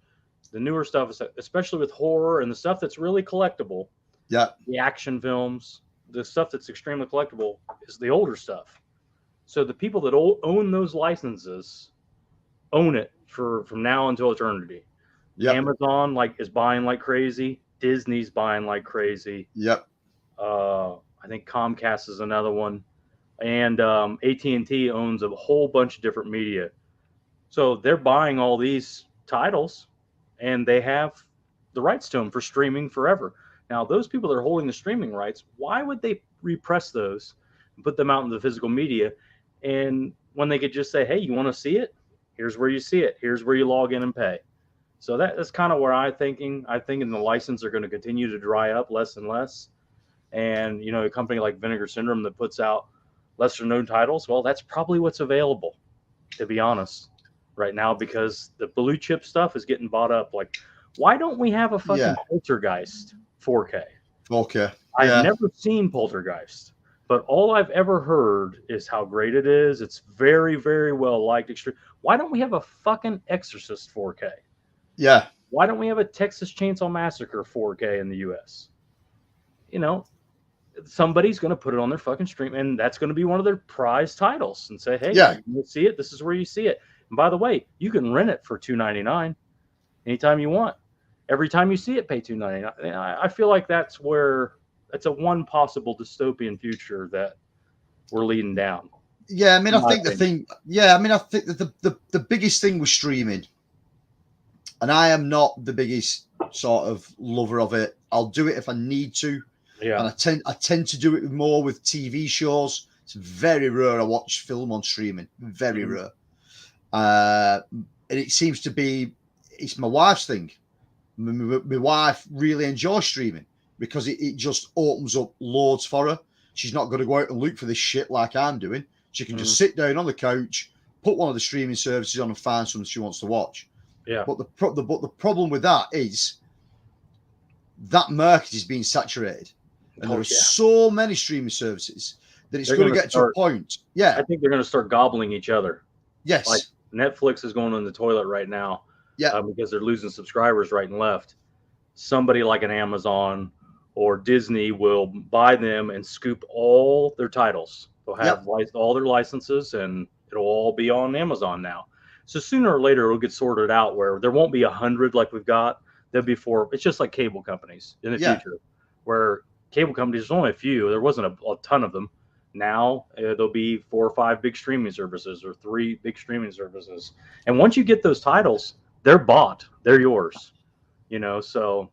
the newer stuff, especially with horror and the stuff that's really collectible. Yeah. The action films, the stuff that's extremely collectible is the older stuff. So the people that own those licenses own it from now until eternity. Yep. Amazon is buying like crazy. Disney's buying like crazy. Yep. I think Comcast is another one. And AT&T owns a whole bunch of different media. So they're buying all these titles and they have the rights to them for streaming forever. Now, those people that are holding the streaming rights, why would they repress those and put them out in the physical media? And when they could just say, hey, you want to see it? Here's where you see it. Here's where you log in and pay. So that's kind of where I'm thinking. I think the license are going to continue to dry up less and less. And, a company like Vinegar Syndrome that puts out lesser known titles, well, that's probably what's available, to be honest, right now, because the blue chip stuff is getting bought up. Like, why don't we have a fucking Poltergeist 4K? Okay. I've never seen Poltergeist, but all I've ever heard is how great it is. It's very, very well liked. Why don't we have a fucking Exorcist 4K? Yeah. Why don't we have a Texas Chainsaw Massacre 4K in the US? Somebody's going to put it on their fucking stream, and that's going to be one of their prize titles, and say, hey, you see it? This is where you see it. And by the way, you can rent it for $2.99 anytime you want. Every time you see it, pay $2.99. I feel like that's a one possible dystopian future that we're leading down. Yeah, I mean, I think that the biggest thing with streaming, and I am not the biggest sort of lover of it. I'll do it if I need to. Yeah. And I tend to do it more with TV shows. It's very rare I watch film on streaming. Very rare. And it seems to be, it's my wife's thing. My wife really enjoys streaming because it just opens up loads for her. She's not going to go out and look for this shit like I'm doing. She can just sit down on the couch, put one of the streaming services on and find something she wants to watch. Yeah. But the problem with that is that market is being saturated. And there are so many streaming services that it's going to get to a point. Yeah. I think they're going to start gobbling each other. Yes. Like Netflix is going in the toilet right now. Yeah. Because they're losing subscribers right and left. Somebody like an Amazon or Disney will buy them and scoop all their titles. They'll have all their licenses and it'll all be on Amazon now. So sooner or later it'll get sorted out where there won't be 100 like we've got. There'll be 4. It's just like cable companies in the future where cable companies, there's only a few. There wasn't a ton of them. Now there'll be 4 or 5 big streaming services or 3 big streaming services. And once you get those titles, they're bought. They're yours. So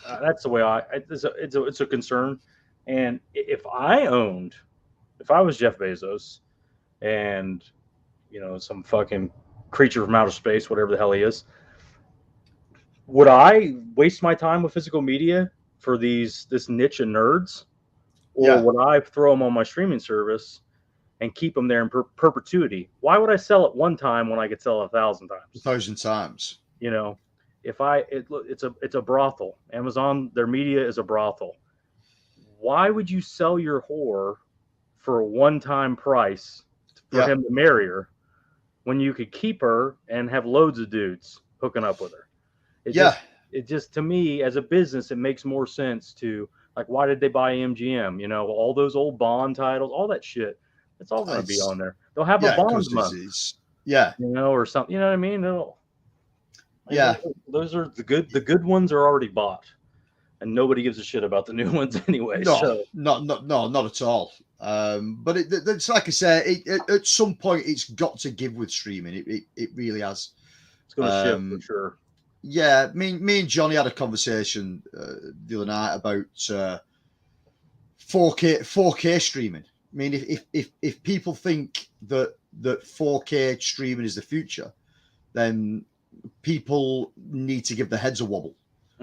that's the way it's a concern. And if I was Jeff Bezos and, some fucking creature from outer space, whatever the hell he is, would I waste my time with physical media for this niche of nerds? Or would I throw them on my streaming service and keep them there in perpetuity? Why would I sell it one time when I could sell it 1,000 times? 1,000 times. It's a brothel. Amazon, their media is a brothel. Why would you sell your whore for a one-time price for him to marry her when you could keep her and have loads of dudes hooking up with her? It just to me, as a business, it makes more sense to, like, why did they buy MGM? All those old Bond titles, all that shit. It's all going to be on there. They'll have a Bond month. Or something. You know what I mean? Those are the good. The good ones are already bought, and nobody gives a shit about the new ones anyway. No, not at all. But it's like I say, at some point it's got to give with streaming. It really has. It's going to shift for sure. Yeah, me and Johnny had a conversation the other night about 4K streaming. I mean, if people think that 4K streaming is the future, then people need to give their heads a wobble,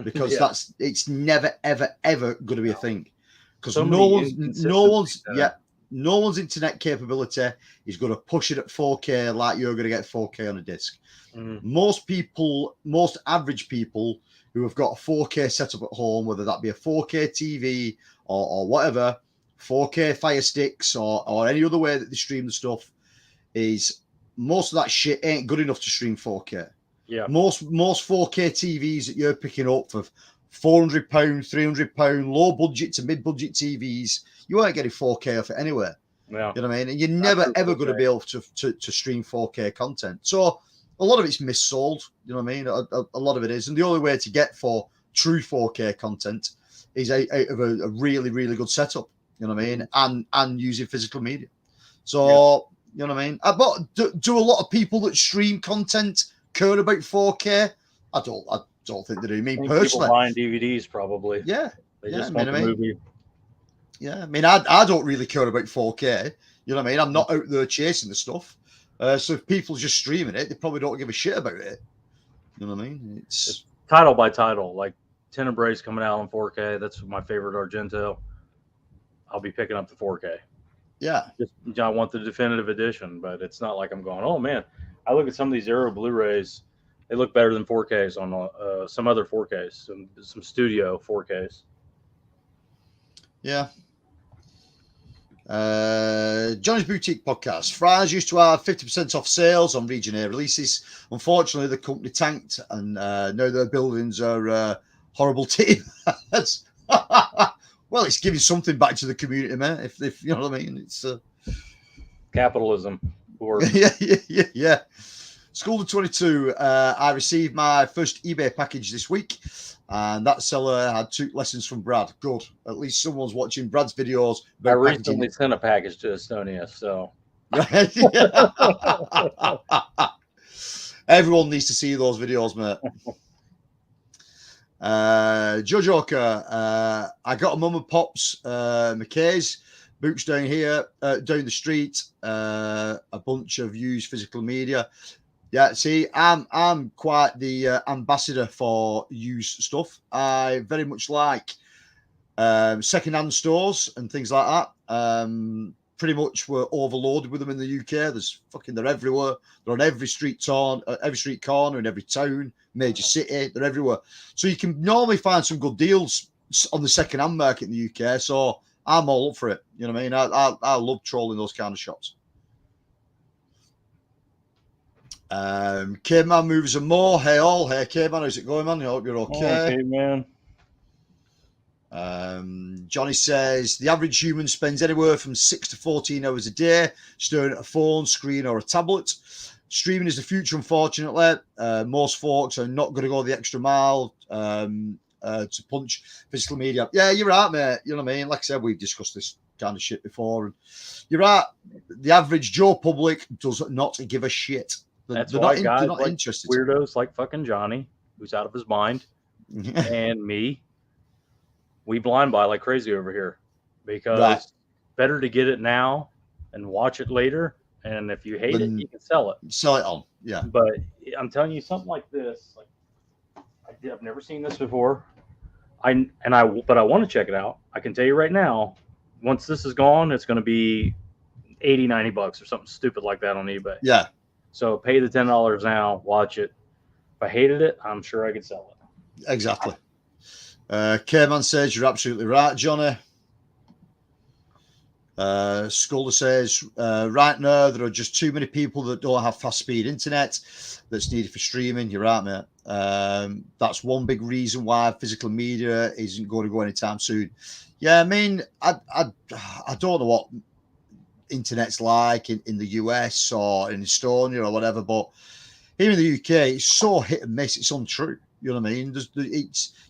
because it's never ever going to be a thing, because no one's internet capability is going to push it at 4K like you're going to get 4K on a disc. Most average people who have got a 4K setup at home, whether that be a 4K TV or whatever, 4K Fire Sticks or any other way that they stream the stuff, is most of that shit ain't good enough to stream 4K. Yeah. Most 4K TVs that you're picking up for £400, £300, low budget to mid budget TVs, you ain't getting 4K off it anywhere. Yeah. You know what I mean? And you're never ever going to be able to stream 4K content. So a lot of it's missold. You know what I mean? A lot of it is, and the only way to get for true 4K content is out of a really, really good setup. You know what I mean? And using physical media. So you know what I mean? But do a lot of people that stream content care about 4K? I don't think they do. I mean, personally, people buying DVDs probably. Yeah. They just want the movie. Yeah, I mean, I don't really care about 4K. You know what I mean? I'm not out there chasing the stuff. So if people just streaming it, they probably don't give a shit about it. You know what I mean? It's title by title. Like Tenebrae's coming out on 4K. That's my favorite Argento. I'll be picking up the 4K. Yeah. I want the definitive edition, but it's not like I'm going, oh man, I look at some of these Arrow Blu-rays. They look better than 4Ks on some other 4Ks, some studio 4Ks. Yeah. Johnny's Boutique Podcast. Fry's used to have 50% off sales on Region A releases. Unfortunately, the company tanked, and now their buildings are horrible team. Well, it's giving something back to the community, man. If you know what I mean, it's capitalism. Yeah. School to 22. I received my first eBay package this week, and that seller had 2 lessons from Brad. Good. At least someone's watching Brad's videos. I recently sent a package to Estonia, so everyone needs to see those videos, mate. Jojoka, I got a mum and pops McKay's boots down here, down the street, a bunch of used physical media. Yeah, see, I'm quite the ambassador for used stuff. I very much like second-hand stores and things like that. Pretty much we're overloaded with them in the UK. They're everywhere. They're on every street corner in every town, major city. They're everywhere. So you can normally find some good deals on the second-hand market in the UK. So I'm all up for it. You know what I mean? I love trolling those kind of shops. Caveman Movies and More. Hey all. Hey Caveman, how's it going, man? I hope you're okay. Okay, man. Johnny says the average human spends anywhere from 6 to 14 hours a day staring at a phone, screen, or a tablet. Streaming is the future, unfortunately. Most folks are not going to go the extra mile to punch physical media. Yeah, you're right, mate. You know what I mean? Like I said, we've discussed this kind of shit before. And you're right. The average Joe public does not give a shit. That's why guys they're not like interested. weirdos like fucking Johnny, who's out of his mind, and me, we blind buy like crazy over here, because better to get it now and watch it later. And if you hate it, you can sell it. Sell it on, yeah. But I'm telling you, something like this, like I've never seen this before. But I want to check it out. I can tell you right now, once this is gone, it's going to be $80-$90 or something stupid like that on eBay. Yeah. So pay the $10 now, watch it. If I hated it, I'm sure I could sell it. Exactly. K-Man says you're absolutely right, Johnny. Scully says right now there are just too many people that don't have fast speed internet that's needed for streaming. You're right, mate. That's one big reason why physical media isn't going to go anytime soon. Yeah, I mean, I don't know what internet's like in the US or in Estonia or whatever, but here in the UK, it's so hit and miss. It's untrue. You know what I mean?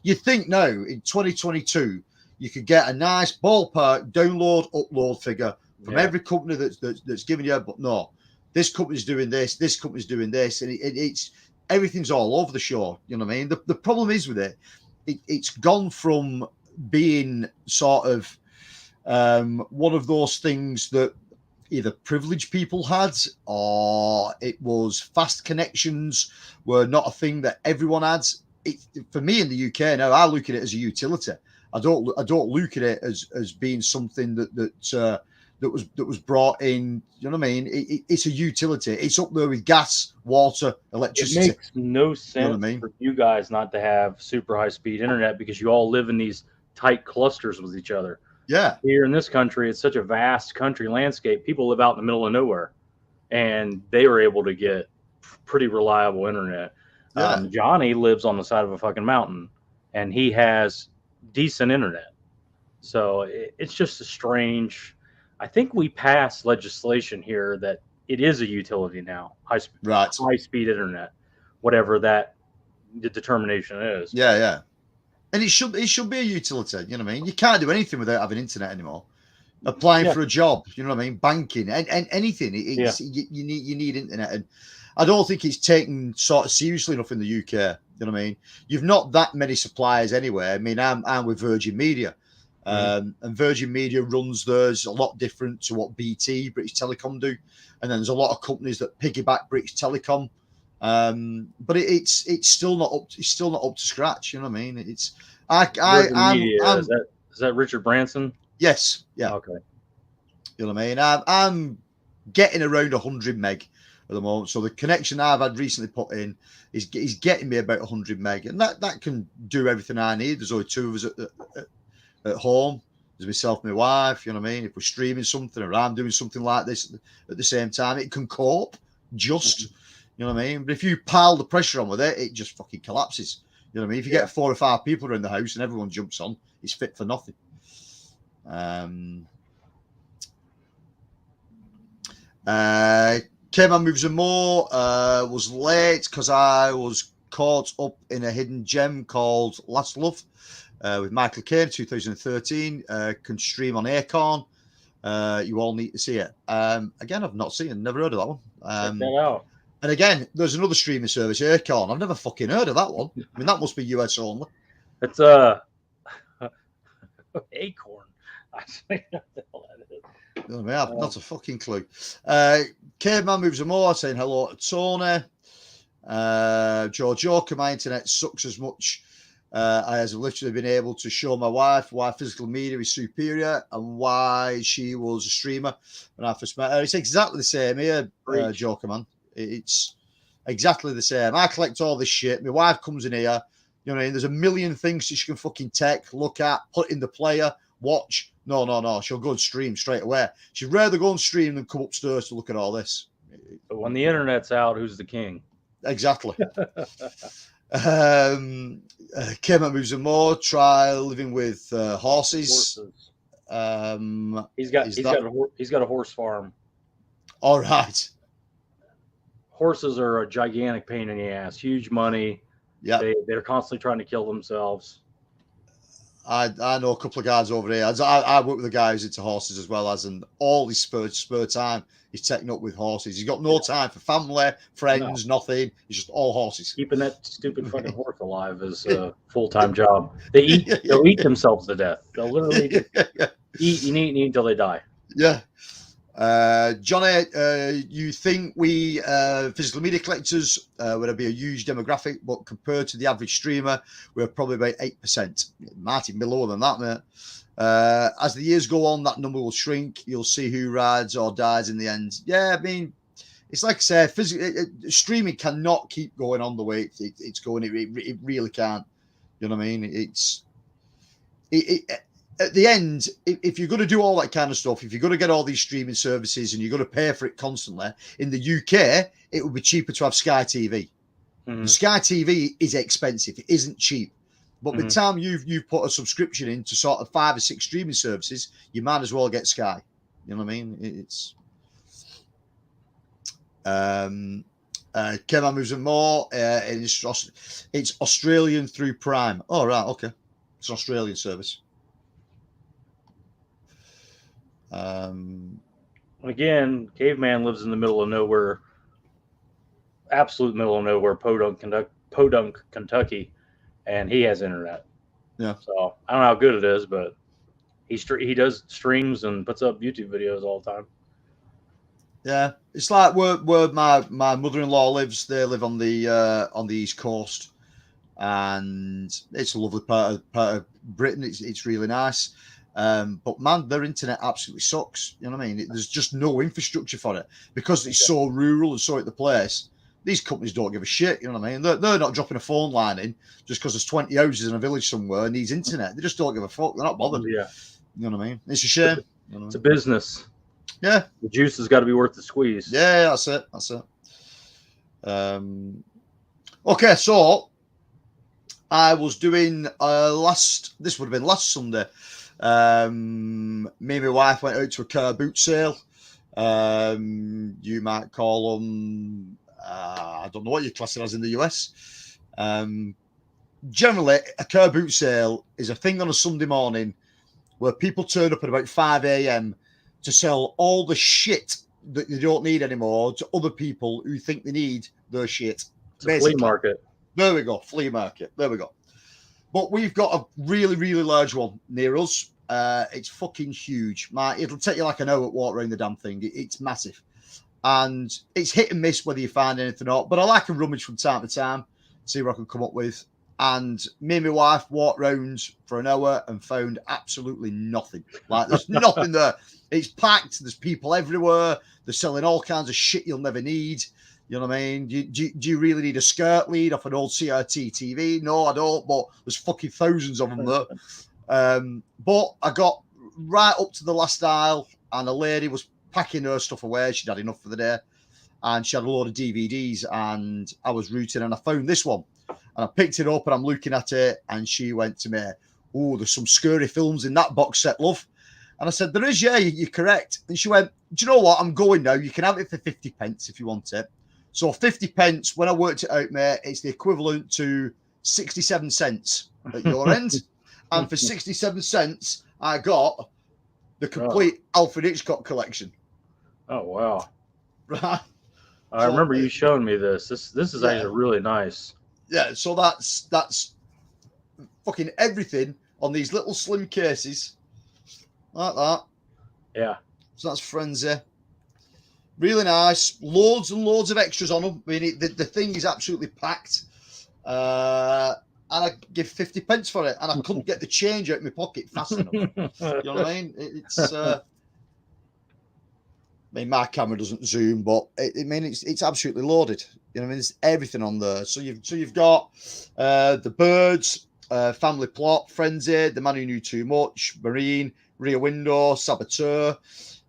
You think now in 2022 you could get a nice ballpark download upload figure from every company that's giving you, but no, this company's doing this company's doing this, and it's everything's all over the show. You know what I mean? The problem is with it's gone from being sort of one of those things that either privileged people had, or it was fast connections were not a thing that everyone had. For me in the UK now, I look at it as a utility. I don't look at it as being something that was brought in. You know what I mean? It's a utility. It's up there with gas, water, electricity. It makes no sense, you know what I mean, for you guys not to have super high speed internet, because you all live in these tight clusters with each other. Yeah. Here in this country, it's such a vast country landscape. People live out in the middle of nowhere, and they were able to get pretty reliable internet. Yeah. Johnny lives on the side of a fucking mountain, and he has decent internet. So it's just a strange. I think we passed legislation here that it is a utility now, high speed internet, whatever that the determination is. Yeah, yeah. And it should be a utility. You know what I mean? You can't do anything without having internet anymore. Applying for a job, you know what I mean? Banking, and anything. You need internet, and I don't think it's taken sort of seriously enough in the UK. You know what I mean? You've not that many suppliers anyway. I mean, I'm with Virgin Media, and Virgin Media runs theirs a lot different to what BT, British Telecom, do. And then there's a lot of companies that piggyback British Telecom. But it's still not up. It's still not up to scratch. You know what I mean? It's is that Richard Branson? Yes. Yeah. Okay. You know what I mean? I'm getting around 100 meg at the moment. So the connection I've had recently put in is getting me about 100 meg, and that can do everything I need. There's only two of us at home. There's myself and my wife. You know what I mean? If we're streaming something or I'm doing something like this at the same time, it can cope. Just. You know what I mean? But if you pile the pressure on with it, it just fucking collapses. You know what I mean? If you get 4 or 5 people around the house and everyone jumps on, it's fit for nothing. K-Man Moves and More was late because I was caught up in a hidden gem called Last Love with Michael Caine, 2013. Can stream on Acorn. You all need to see it. Again, I've not seen it. Never heard of that one. Check that out. And again, there's another streaming service, Acorn. I've never fucking heard of that one. I mean, that must be US only. It's Acorn. I don't know what the hell that is. I have not a fucking clue. Caveman Moves a More saying hello to Tony. George Joker, my internet sucks as much. I have literally been able to show my wife why physical media is superior and why she was a streamer when I first met her. It's exactly the same here, Joker, man. It's exactly the same. I collect all this shit. My wife comes in here. You know what I mean? There's a million things she can fucking take, look at, put in the player, watch. No. She'll go and stream straight away. She'd rather go and stream than come upstairs to look at all this. But when the internet's out, who's the king? Exactly. Came out Moves and More. Try living with horses. He's got a horse farm. All right. Horses are a gigantic pain in the ass. Huge money. Yeah, they're constantly trying to kill themselves. I know a couple of guys over here. I work with a guy who's into horses as well as, and all his spare time he's taken up with horses. He's got no time for family, friends, nothing. He's just all horses. Keeping that stupid fucking horse alive is a full-time job. They'll eat themselves to death. They'll literally just eat and eat and eat until they die. Yeah. Johnny, you think we physical media collectors would be a huge demographic, but compared to the average streamer, we're probably about 8%. Might even be lower than that, mate. As the years go on, that number will shrink. You'll see who rides or dies in the end. Yeah, I mean, it's like I say, streaming cannot keep going on the way it's going. It really can't. You know what I mean? At the end, if you're going to do all that kind of stuff, if you're going to get all these streaming services and you're going to pay for it constantly, in the UK, it would be cheaper to have Sky TV. Mm-hmm. Sky TV is expensive. It isn't cheap. But by the time you've put a subscription into sort of 5 or 6 streaming services, you might as well get Sky. You know what I mean? It's Kevin moves more. It's Australian through Prime. Oh, right. Okay. It's an Australian service. Again, Caveman lives in the middle of nowhere, absolute middle of nowhere, Podunk, Kentucky, and he has internet. Yeah. So I don't know how good it is, but he does streams and puts up YouTube videos all the time. Yeah, it's like where my mother-in-law lives. They live on the East Coast, and it's a lovely part of Britain. It's really nice. But man, their internet absolutely sucks. You know what I mean? There's just no infrastructure for it because it's so rural and so at the place. These companies don't give a shit. You know what I mean? They're not dropping a phone line in just because there's 20 houses in a village somewhere and needs internet. They just don't give a fuck. They're not bothered. Yeah. You know what I mean? It's a shame. You know it's a business. Yeah. The juice has got to be worth the squeeze. Yeah, that's it. Okay, so I was doing this would have been last Sunday. Me and my wife went out to a car boot sale. You might call them, I don't know what you class it as in the US. Generally, a car boot sale is a thing on a Sunday morning where people turn up at about 5 a.m. to sell all the shit that they don't need anymore to other people who think they need their shit. It's a flea market. There we go, flea market. There we go. But we've got a really, really large one near us. It's fucking huge. It'll take you like an hour to walk around the damn thing. It's massive. And it's hit and miss whether you find anything or not. But I like a rummage from time to time, see what I can come up with. And me and my wife walked round for an hour and found absolutely nothing. Like, there's nothing there. It's packed. There's people everywhere. They're selling all kinds of shit you'll never need. You know what I mean? Do you really need a skirt lead off an old CRT TV? No, I don't. But there's fucking thousands of them there. But I got right up to the last aisle and a lady was packing her stuff away. She'd had enough for the day. And she had a load of DVDs and I was rooting and I found this one. And I picked it up and I'm looking at it and she went to me, "Oh, there's some scary films in that box set, love." And I said, "There is, yeah, you're correct." And she went, "Do you know what? I'm going now. You can have it for 50 pence if you want it." So 50 pence, when I worked it out, mate, it's the equivalent to 67 cents at your end. And for 67 cents, I got the complete Alfred Hitchcock collection. Oh, wow. Right. I remember you showing me this. This is actually really nice. Yeah, so that's fucking everything on these little slim cases. Like that. Yeah. So that's Frenzy. Really nice. Loads and loads of extras on them. I mean, the thing is absolutely packed. And I give 50 pence for it. And I couldn't get the change out of my pocket fast enough. You know what I mean? It's... I mean, my camera doesn't zoom, but it's absolutely loaded. You know what I mean? There's everything on there. So you've got The Birds, Family Plot, Frenzy, The Man Who Knew Too Much, Marine, Rear Window, Saboteur,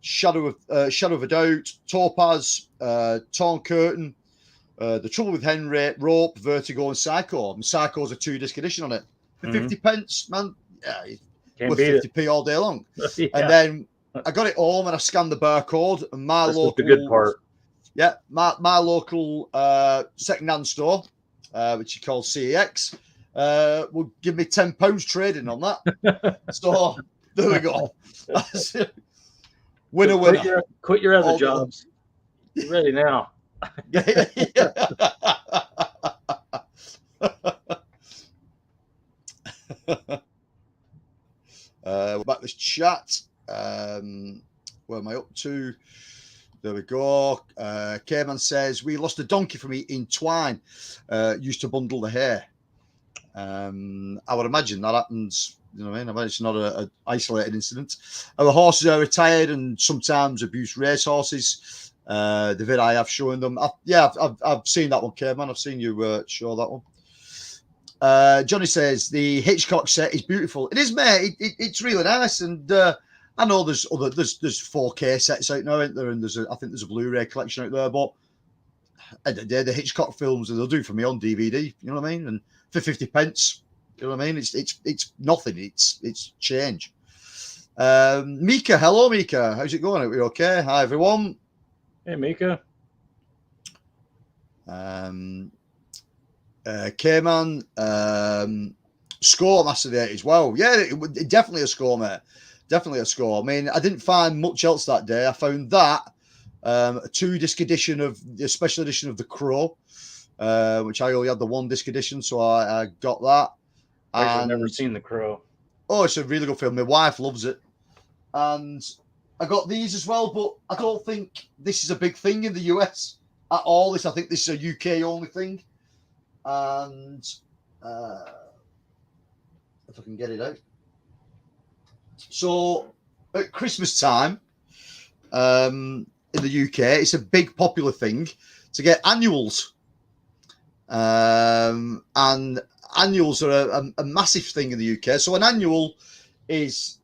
Shadow of a Doubt, Topaz, Torn Curtain, The Trouble with Henry, Rope, Vertigo, and Psycho. And Psycho's a 2-disc edition on it. For 50 pence, man, yeah, worth 50p all day long. Yeah. And then I got it home and I scanned the barcode and That's the good part. Yeah, my local second-hand store, which you call CEX, will give me £10 trading on that. So there we go. Winner, So winner. Quit your other All good. jobs. You're ready now. Back this chat. Where am I up to? There we go. K-Man says, we lost a donkey from eating twine. Used to bundle the hair. I would imagine that happens. You know what I mean? I mean, it's not an isolated incident. The horses are retired and sometimes abuse race horses. The vid I have showing them. I've seen that one, K-Man. I've seen you show that one. Johnny says the Hitchcock set is beautiful. It is, mate. It's really nice, and I know there's 4K sets out now, isn't there? And I think there's a Blu-ray collection out there. But the Hitchcock films they'll do for me on DVD. You know what I mean? And for 50 pence, you know what I mean? It's nothing. It's change. Mika, hello, Mika. How's it going? Are we okay? Hi, everyone. Hey, Mika. K-Man, score master there as well. Yeah, it definitely a score, mate. Definitely a score. I mean, I didn't find much else that day. I found that a 2-disc edition of the special edition of The Crow, which I only had the 1-disc edition, so I got that. I've never seen The Crow. Oh, it's a really good film. My wife loves it. And I got these as well, but I don't think this is a big thing in the US at all. I think this is a UK only thing. And if I can get it out. So at Christmas time in the UK, it's a big popular thing to get annuals. And annuals are a massive thing in the UK. So an annual is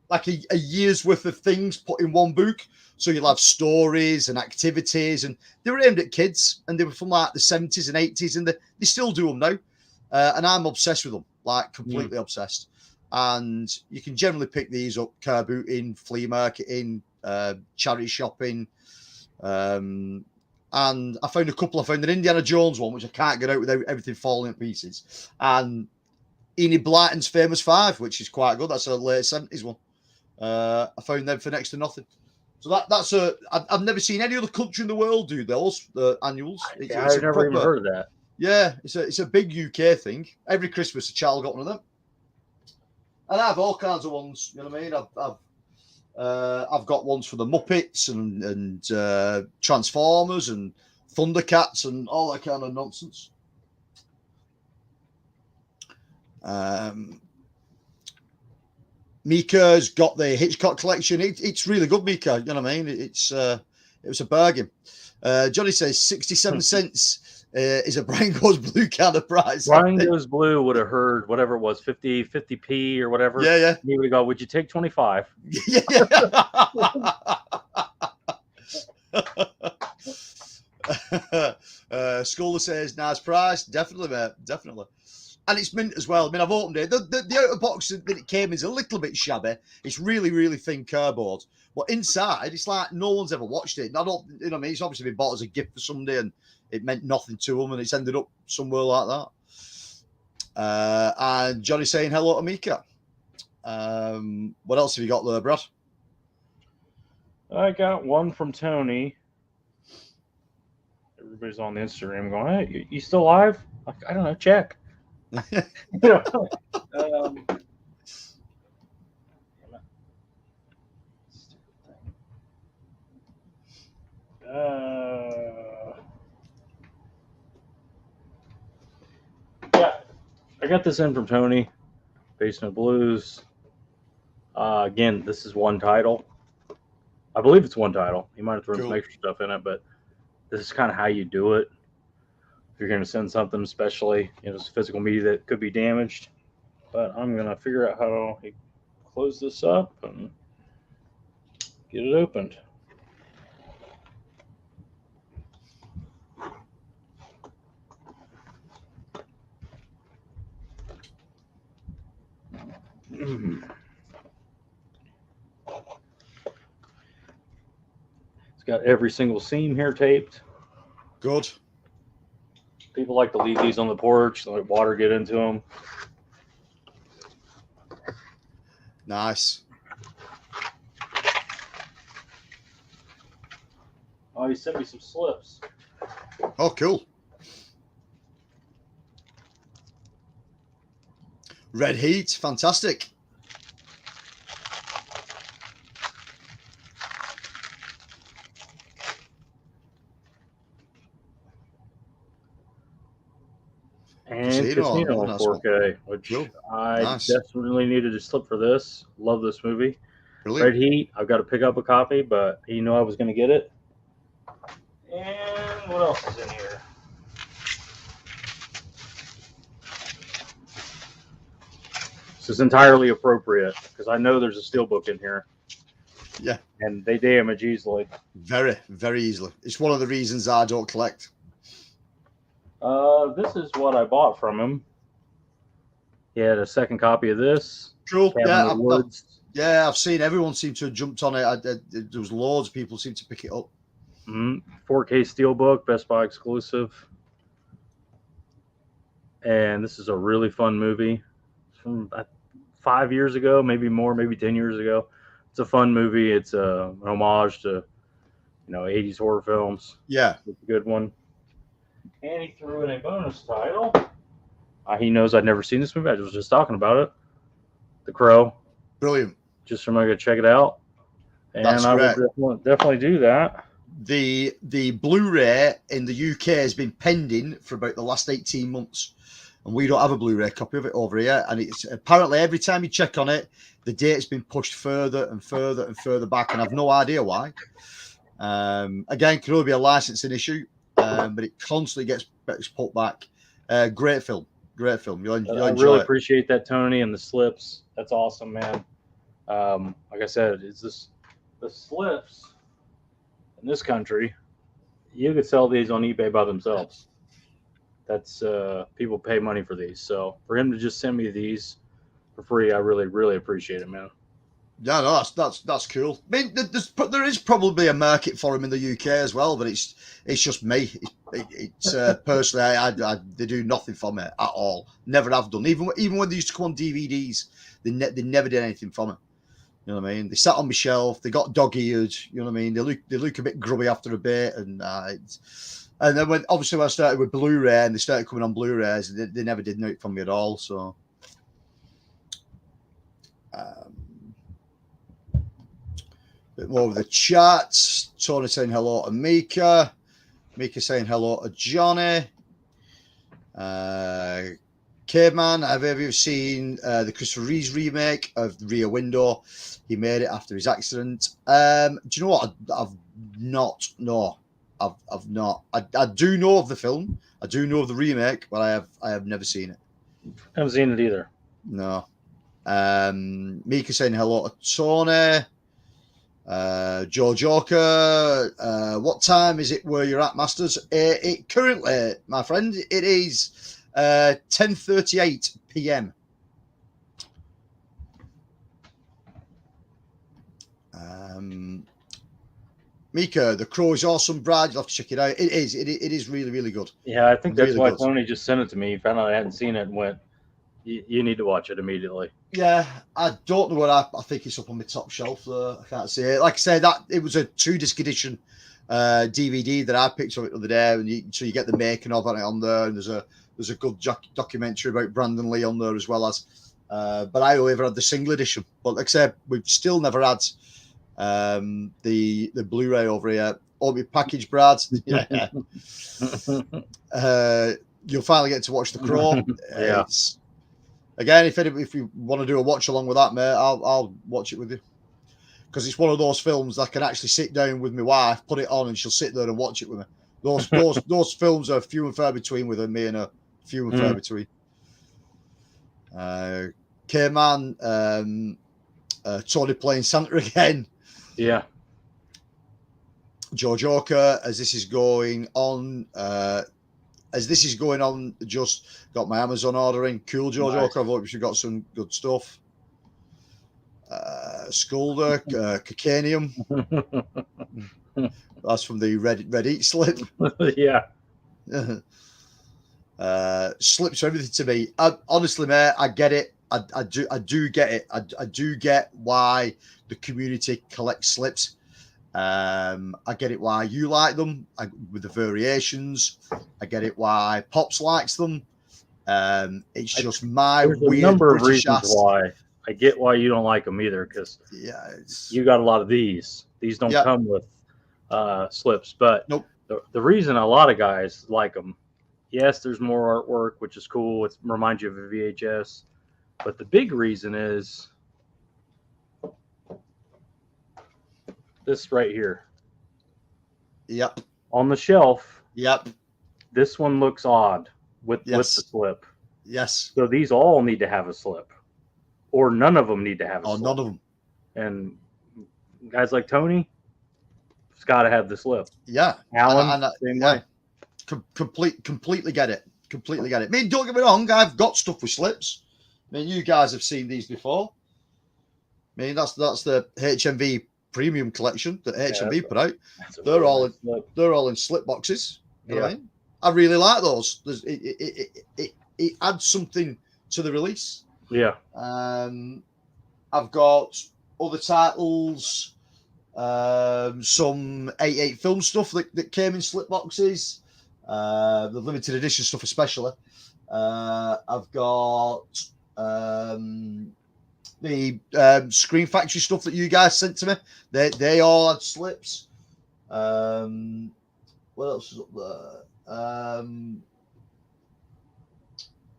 like a year's worth of things put in one book. So you'll have stories and activities, and they were aimed at kids, and they were from like the 70s and 80s, and they still do them now. And I'm obsessed with them, like completely obsessed. And you can generally pick these up car booting, flea marketing, charity shopping. And I found a couple. I found an Indiana Jones one, which I can't get out without everything falling to pieces. And Enid Blyton's Famous Five, which is quite good. That's a late 70s one. I found them for next to nothing. So that's I've never seen any other country in the world do those annuals. I've never even heard of that. Yeah, it's a big UK thing. Every Christmas, a child got one of them, and I have all kinds of ones. You know what I mean? I've got ones for the Muppets and Transformers and Thundercats and all that kind of nonsense. Mika's got the Hitchcock collection. It's really good, Mika. You know what I mean? It was a bargain. Johnny says 67 cents is a Brian Goes Blue kind of price. Brian Goes Blue would have heard whatever it was, 50p or whatever. Yeah. He would go, would you take 25? Yeah. Scholar says nice price. Definitely, mate. Definitely. And it's mint as well. I mean, I've opened it. The outer box that it came is a little bit shabby. It's really, really thin cardboard. But inside, it's like no one's ever watched it. And I don't, you know what I mean? It's obviously been bought as a gift for somebody and it meant nothing to them and it's ended up somewhere like that. And Johnny saying hello to Mika. What else have you got there, Brad? I got one from Tony. Everybody's on the Instagram going, hey, you still live? I don't know, check. I got this in from Tony, Basement Blues. Again, this is one title. I believe it's one title. He might have thrown some extra stuff in it, but this is kind of how you do it. If you're going to send something, especially it's physical media that could be damaged. But I'm going to figure out how to close this up and get it opened. It's got every single seam here taped. Good. People like to leave these on the porch, let water get into them. Nice. Oh, he sent me some slips. Oh, cool. Red Heat, fantastic. And Casino nice 4K, which cool. I Nice. desperately needed a slip for this. Love this movie. Brilliant. Red Heat, I've got to pick up a copy, but you know I was going to get it. And what else is in here? This is entirely appropriate because I know there's a steelbook in here. Yeah. And they damage easily. Very, very easily. It's one of the reasons I don't collect. This is what I bought from him. He had a second copy of this. Cool. Yeah, I've seen everyone seem to have jumped on it. There was loads of people seem to pick it up. 4K steelbook, Best Buy exclusive. And this is a really fun movie. From 5 years ago, maybe more, maybe 10 years ago. It's a fun movie. It's an homage to 80s horror films. Yeah, it's a good one. And he threw in a bonus title. He knows I'd never seen this movie. I was just talking about it. The Crow. Brilliant. Just so I could check it out. And That's I great. will definitely do that. The Blu-ray in the UK has been pending for about the last 18 months. And we don't have a Blu-ray copy of it over here. And it's apparently every time you check on it, the date's been pushed further and further and further back. And I've no idea why. Again, could only be a licensing issue. But it constantly gets put back. Great film. Great film. You'll enjoy I really it. appreciate that, Tony, and the slips. That's awesome, man. Like I said, the slips in this country, you could sell these on eBay by themselves. That's people pay money for these. So for him to just send me these for free, I really, really appreciate it, man. Yeah, no, that's cool. I mean, there is probably a market for them in the UK as well, but it's just me. It's personally, they do nothing for me at all. Never have done. Even when they used to come on DVDs, they never did anything for me. You know what I mean? They sat on my shelf. They got dog-eared. You know what I mean? They look a bit grubby after a bit, and then when I started with Blu-ray and they started coming on Blu-rays, they never did nothing for me at all. So. Bit more of the chats. Tony saying hello to Mika. Mika saying hello to Johnny. Caveman, have you seen the Christopher Reeves remake of Rear Window? He made it after his accident. Do you know what? I've not. No, I've not. I do know of the film. I do know of the remake, but I have never seen it. I haven't seen it either. No. Mika saying hello to Tony. Joe Joker, what time is it where you're at, Masters? It currently, my friend, it is 10:38 p.m. Mika, The Crow is awesome, Brad. You'll have to check it out. It is really, really good. Yeah, I think that's really why good. Tony just sent it to me. He found out I hadn't seen it and went, you need to watch it immediately. Yeah, I don't know what I think it's up on my top shelf. I can't see it. Like I say, that it was a 2-disc edition DVD that I picked up the other day, and so you get the making of it on there, and there's a good documentary about Brandon Lee on there as well as. But I only ever had the single edition. But like I said, we've still never had the Blu-ray over here. All my package, Brad. Yeah. You'll finally get to watch The Crow. Yeah. Again, if you want to do a watch along with that, mate, I'll watch it with you, because it's one of those films that I can actually sit down with my wife, put it on, and she'll sit there and watch it with me. Those films are few and far between with her. Me and her, few and far between. K-Man, Tony playing Santa again. Yeah. Joe Joker, as this is going on, just got my Amazon ordering. Cool, Joe Joker. I hope you've got some good stuff. Skulder, Cacanium. That's from the Red Eat slip. Yeah. Slips are everything to me. Honestly, mate, I get it. I do get it. I do get why the community collects slips. I get it why you like them with the variations. I get it why Pops likes them. It's just my There's a weird number of British reasons ass. why. I get why you don't like them either, because Yeah, you got a lot of these. These don't Yeah. come with slips, but Nope. the reason a lot of guys like them, yes, there's more artwork, which is cool. It reminds you of a VHS, but the big reason is this right here Yep. on the shelf. Yep. This one looks odd with the Yes. slip. Yes. So these all need to have a slip, or none of them need to have a Or slip. none of them. And guys like Tony, it's got to have the slip. Yeah. Alan, same way. Completely get it. Completely get it. I mean, don't get me wrong. I've got stuff with slips. I mean, you guys have seen these before. I mean, that's the HMV premium collection that HMV put out. They're all in slip boxes. You know what I mean? I really like those. It adds something to the release. Yeah. I've got other titles, some 88 film stuff that came in slip boxes, the limited edition stuff especially. I've got the Screen Factory stuff that you guys sent to me. They all had slips. What else is up there?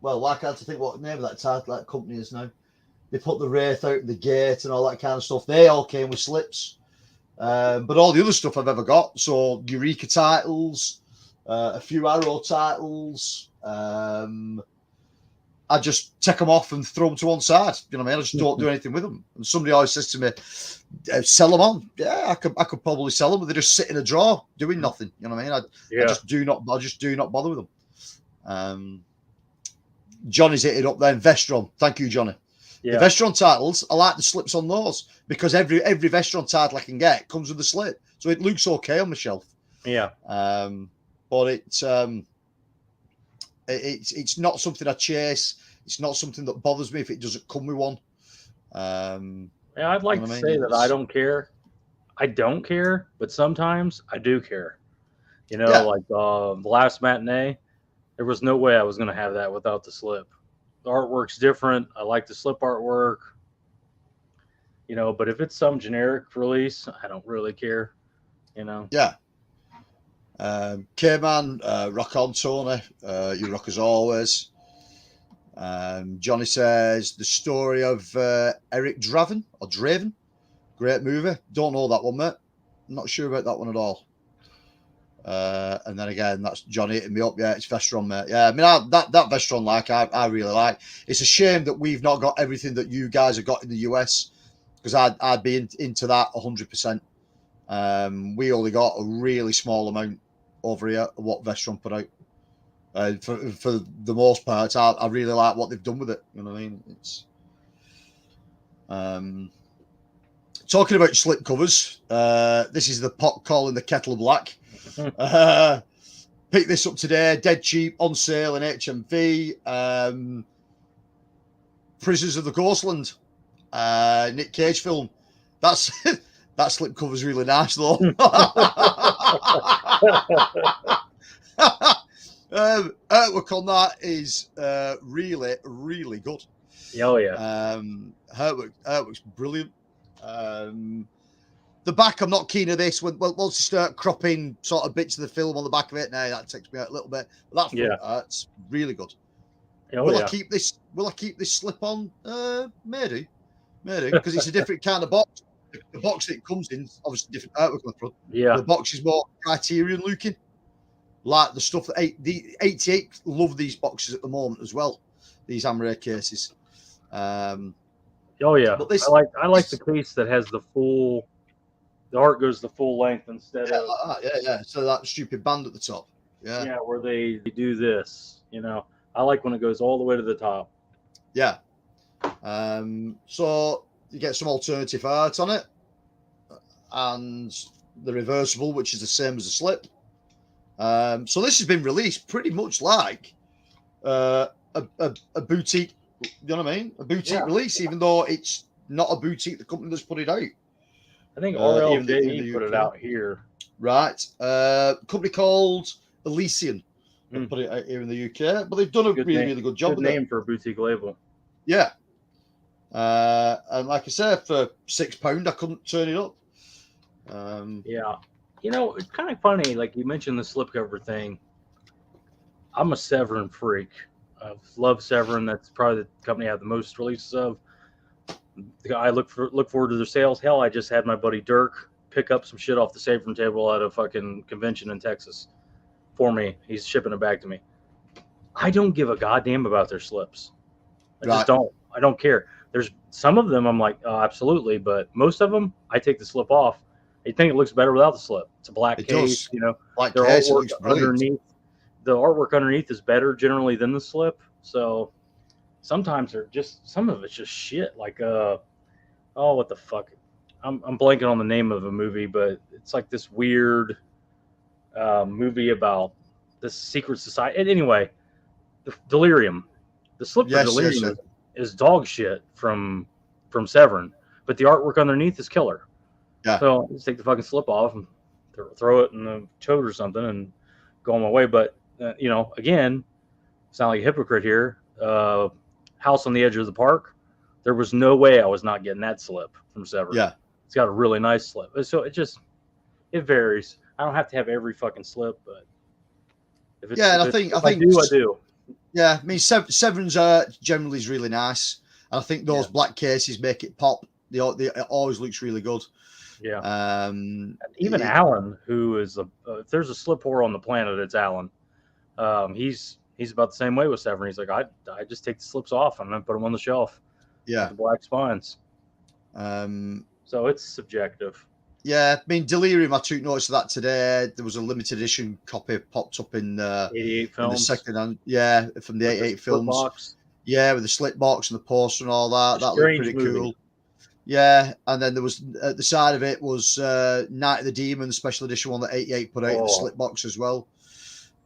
Well, I can't think what the name of that title, that company is now. They put the Wraith out the gate and all that kind of stuff. They all came with slips. But all the other stuff I've ever got, so Eureka titles, a few Arrow titles, I just take them off and throw them to one side. You know what I mean? I just don't do anything with them. And somebody always says to me, sell them on. Yeah, I could probably sell them, but they just sit in a drawer doing nothing. You know what I mean? I just do not bother with them. Johnny's hit it up then. Vestron. Thank you, Johnny. Yeah. The Vestron titles, I like the slips on those because every Vestron title I can get comes with a slip. So it looks okay on the shelf. Yeah. But it's not something I chase. It's not something that bothers me if it doesn't come with one. Yeah, I'd like to say that I don't care. I don't care, but sometimes I do care. You know, like the last matinee, there was no way I was going to have that without the slip. The artwork's different. I like the slip artwork. You know, but if it's some generic release, I don't really care. You know. Yeah. K-Man, rock on, Tony. You rock as always. Johnny says the story of Eric Draven. Great movie. Don't know that one, mate. Not sure about that one at all. And then again, that's Johnny hitting me up. Yeah, it's Vestron, mate. Yeah, I mean, that Vestron, I really like. It's a shame that we've not got everything that you guys have got in the US, because I'd be into that 100%. We only got a really small amount over here of what Vestron put out. For the most part, I really like what they've done with it. You know what I mean? It's talking about slip covers. This is the pot calling the kettle black. Pick this up today, dead cheap, on sale in HMV. Prisoners of the Ghostland, Nick Cage film. That's that slip cover's really nice though. Artwork on that is really, really good. Oh yeah. Artwork's brilliant. The back, I'm not keen on this. Once you start cropping sort of bits of the film on the back of it, now that takes me out a little bit. But that's it's really good. Will I keep this? Will I keep this slip on? Maybe, because it's a different kind of box. The box that it comes in, obviously different artwork on the front. Yeah, the box is more Criterion looking, like the stuff that the 88 love these boxes at the moment as well. These Amray cases. Oh yeah, but I like the case that has the art goes the full length instead of like that. Yeah. So that stupid band at the top. Yeah, where they do this. You know, I like when it goes all the way to the top. Yeah. So you get some alternative art on it, and the reversible, which is the same as the slip. So this has been released pretty much like a boutique. You know what I mean? A boutique Yeah. release, even though it's not a boutique. The company that's put it out. I think Even the RLJE put it UK. out here. Right. Company called Elysian. They put it out here in the UK, but they've done a really good job Good with it. name for a boutique label. Yeah. And like I said, for £6, I couldn't turn it up. Yeah. You know, it's kind of funny. Like you mentioned the slipcover thing. I'm a Severin freak. I love Severin. That's probably the company I have the most releases of. I look forward to their sales. Hell, I just had my buddy Dirk pick up some shit off the Severin table at a fucking convention in Texas for me. He's shipping it back to me. I don't give a goddamn about their slips. I just don't. I don't care. There's some of them I'm like, oh, absolutely, but most of them I take the slip off. I think it looks better without the slip. It's a black case, you know. Black their case, artwork underneath. The artwork underneath is better generally than the slip. So sometimes they're just, some of it's just shit. Like oh, what the fuck? I'm blanking on the name of a movie, but it's like this weird movie about this secret society. And anyway, Delirium. The slip for Delirium is dog shit from Severin, but the artwork underneath is killer. Yeah. So I just take the fucking slip off and throw it in the tote or something and go on my way. But you know, again, sound like a hypocrite here. House on the Edge of the Park. There was no way I was not getting that slip from Severin. Yeah. It's got a really nice slip. So it varies. I don't have to have every fucking slip, but if it's, I do. Yeah, I mean, Severin's generally is really nice. And I think those black cases make it pop. It always looks really good. Yeah. Even Alan, who is if there's a slip whore on the planet, it's Alan. He's about the same way with Severin. He's like, I just take the slips off and then put them on the shelf. Yeah. With the black spines. So it's subjective. Yeah, I mean, Delirium, I took notice of that today. There was a limited edition copy popped up in 88 films. In the second hand, from the 88 films. Box. Yeah, with the slip box and the poster and all that. That looked pretty cool. Yeah, and then there was at the side of it was Night of the Demon, the special edition one that 88 put out in the slip box as well.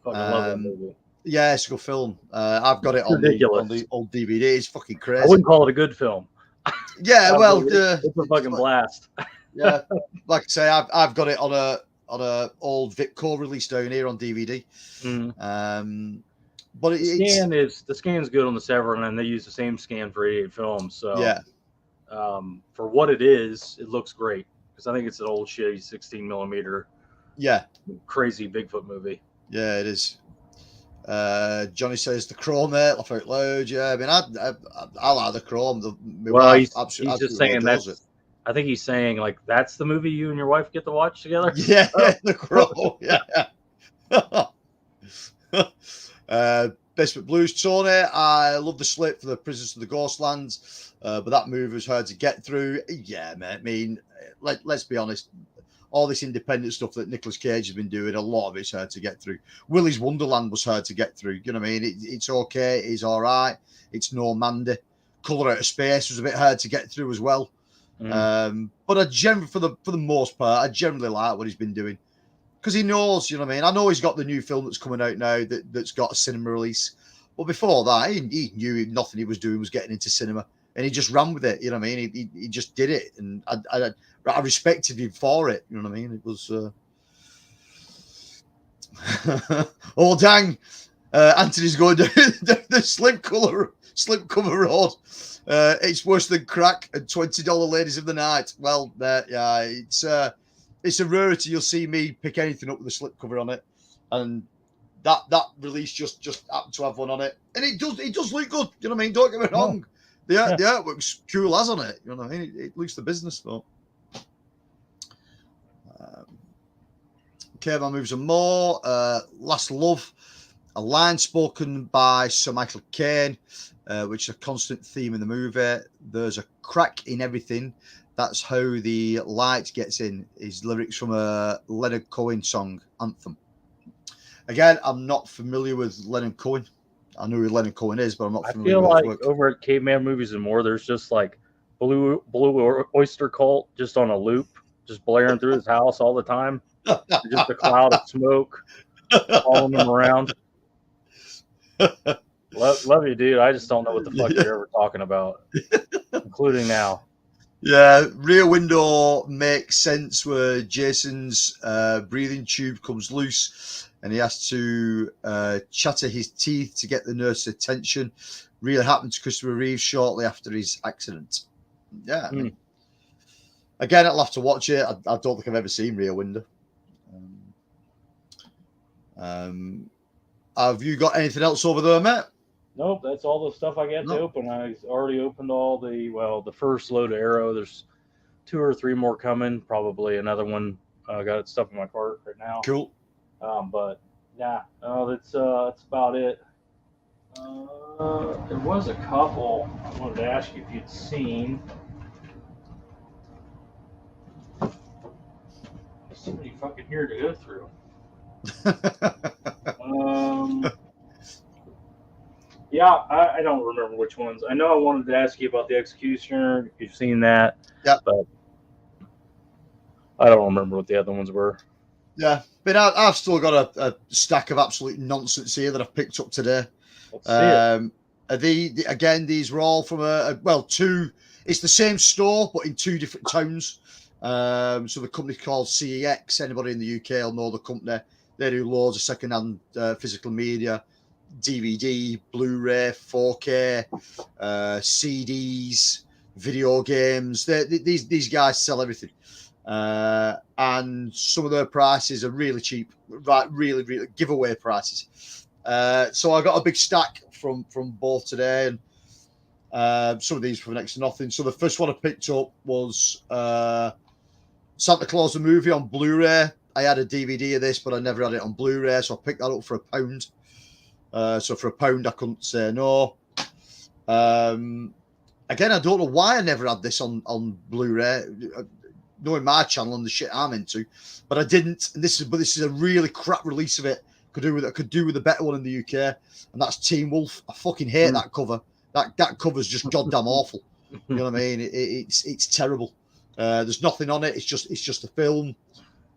Fucking love that movie. Yeah, it's a good film. I've got it on the old DVD. It's fucking crazy. I wouldn't call it a good film. Yeah, well, it's a fucking blast. Yeah, like I say, I've got it on a old Vitco release down here on DVD. But the scan's good on the Severin, and they use the same scan for 88 films. So yeah, for what it is, it looks great because I think it's an old shitty 16 millimeter. Yeah, crazy Bigfoot movie. Yeah, it is. Johnny says the Chrome, mate, laugh out loud. Yeah, I mean, I like the Chrome. He's just saying that. I think he's saying like that's the movie you and your wife get to watch together. Yeah, the Chrome. Yeah. Basement Blues, Tony. I love the slip for the Prisoners of the Ghostlands, but that movie was hard to get through. Yeah, man. I mean, let's be honest. All this independent stuff that Nicolas Cage has been doing, a lot of it's hard to get through. Willy's Wonderland was hard to get through. You know what I mean? It's okay. It's all right. It's no Mandy. Colour Out of Space was a bit hard to get through as well. But for the most part, I generally like what he's been doing because he knows. You know what I mean? I know he's got the new film that's coming out now that's got a cinema release. But before that, he knew nothing he was doing was getting into cinema, and he just ran with it. You know what I mean? He just did it, and I respected him for it. You know what I mean? It was. Oh dang! Anthony's going down the slipcover road. It's worse than crack and $20 ladies of the night. Well, yeah, it's a rarity. You'll see me pick anything up with a slipcover on it, and that release just happened to have one on it, and it does look good. You know what I mean? Don't get me wrong. The artwork's cool as on it. You know what I mean? It looks the business though. Okay, my moves are more. Last Love, a line spoken by Sir Michael Caine, which is a constant theme in the movie. There's a crack in everything. That's how the light gets in. Is lyrics from a Leonard Cohen song, Anthem. Again, I'm not familiar with Leonard Cohen. I know who Leonard Cohen is, but I'm not familiar with his work. Over at Caveman Movies and More, there's just like Blue Oyster Cult just on a loop, just blaring through his house all the time. Just a cloud of smoke following him around. Love you, dude. I just don't know what the fuck you're ever talking about, including now. Yeah, Rear Window makes sense where Jason's breathing tube comes loose and he has to chatter his teeth to get the nurse's attention. Really happened to Christopher Reeve shortly after his accident. Yeah, I mean, again, I'll have to watch it. I don't think I've ever seen Rear Window. Have you got anything else over there, mate? Nope, that's all the stuff I got to open. I already opened all the first load of Arrow. There's 2 or 3 more coming. Probably another one. I got stuff in my cart right now. Cool. But yeah, that's about it. There was a couple I wanted to ask you if you'd seen. There's so many fucking here to go through. Yeah, I don't remember which ones. I know I wanted to ask you about the Executioner, if you've seen that. Yeah. But I don't remember what the other ones were. Yeah, but I've still got a stack of absolute nonsense here that I've picked up today. Let's see it. Again, these were all from two. It's the same store, but in 2 different towns. So the company called CEX. Anybody in the UK will know the company. They do loads of second-hand physical media, DVD, Blu-ray, 4K, CDs, video games. These guys sell everything, and some of their prices are really cheap, right? Really, really giveaway prices. So I got a big stack from both today, and some of these for next to nothing. So the first one I picked up was Santa Claus the movie on Blu-ray. I had a DVD of this, but I never had it on Blu-ray, so I picked that up for £1. So for £1, I couldn't say no. Again, I don't know why I never had this on Blu-ray, knowing my channel and the shit I'm into, but I didn't. And this is a really crap release of it. Could do with a better one in the UK, and that's Teen Wolf. I fucking hate that cover. That cover's just goddamn awful. You know what I mean? It's terrible. There's nothing on it. It's just a film.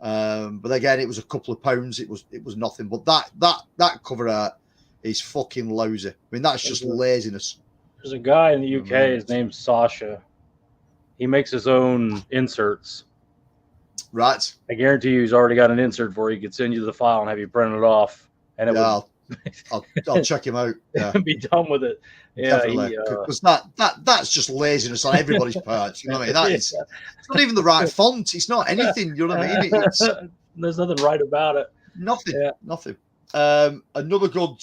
But again, it was a couple of pounds. It was nothing. But that cover art is fucking lousy. I mean, that's just laziness. There's a guy in the UK. His name's Sasha. He makes his own inserts. Right. I guarantee you, he's already got an insert for you. He could send you the file and have you print it off, and it I'll check him out. Yeah. Be done with it. Yeah, because that's just laziness on everybody's part. You know what I mean? It's not even the right font. It's not anything. You know what I mean? There's nothing right about it. Nothing. Yeah. Nothing. Another good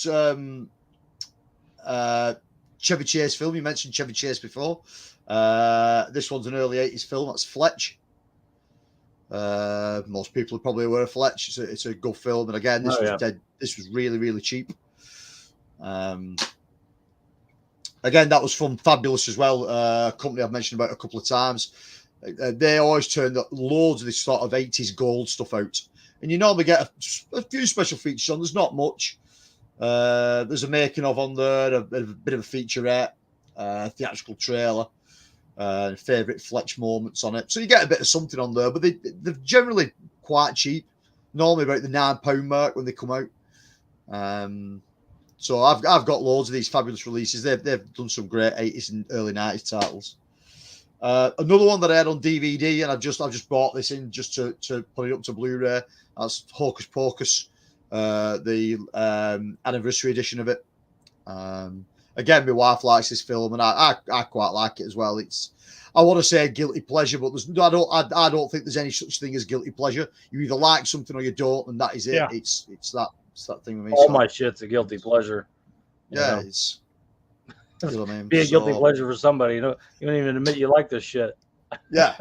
Chevy Chase film. You mentioned Chevy Chase before. This one's an early 80s film. That's Fletch. Most people are probably aware of Fletch. It's a good film, and again, this was really, really cheap. Again, that was from Fabulous as well, a company I've mentioned about a couple of times. They always turn loads of this sort of 80s gold stuff out, and you normally get a few special features on. There's not much. There's a making of on there, a bit of a featurette, theatrical trailer. Favorite Fletch moments on it, so you get a bit of something on there, but they're generally quite cheap, normally about the £9 mark when they come out. So I've got loads of these fabulous releases. They've done some great 80s and early 90s titles. Another one that I had on DVD, and I've just bought this in just to put it up to Blu-ray. That's Hocus Pocus, the anniversary edition of it. Again, my wife likes this film, and I quite like it as well. I want to say guilty pleasure, but I don't think there's any such thing as guilty pleasure. You either like something or you don't, and that is it. Yeah. It's that thing with me. All my shit's a guilty pleasure. Yeah, it's. You know what I mean? Be a guilty pleasure for somebody. You don't even admit you like this shit. Yeah,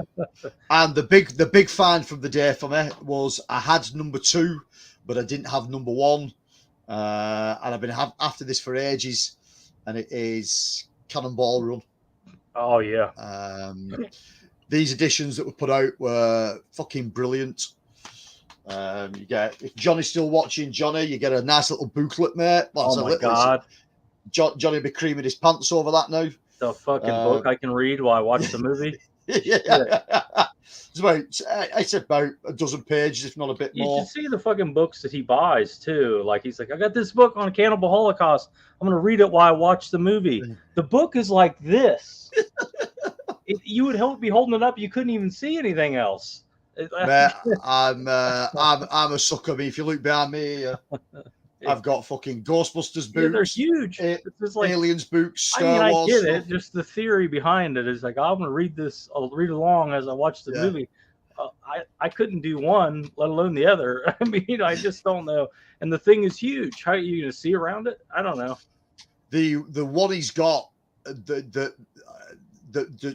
and the big find from the day for me was I had number 2, but I didn't have number 1, and I've been after this for ages. And it is Cannonball Run. Oh, yeah. These editions that were put out were fucking brilliant. You get, if Johnny's still watching, Johnny, you get a nice little booklet, mate. Oh, my God. Johnny will be creaming his pants over that now. The fucking book I can read while I watch the movie. Yeah. It's about, it's about a dozen pages, if not a bit You more. should see the fucking books that he buys too. Like he's like, I got this book on Cannibal Holocaust. I'm gonna read it while I watch the movie. The book is like this. You would be holding it up, you couldn't even see anything else. Man, I'm a sucker. I mean, if you look behind me, I've got fucking Ghostbusters books. Yeah, they're huge. It's just like, Aliens books. Star Wars I get stuff. it. Just the theory behind it is like, I'm gonna read this. I'll read along as I watch the movie. I couldn't do one, let alone the other. I mean, I just don't know. And the thing is huge. How are you gonna see around it? I don't know. The one he's got that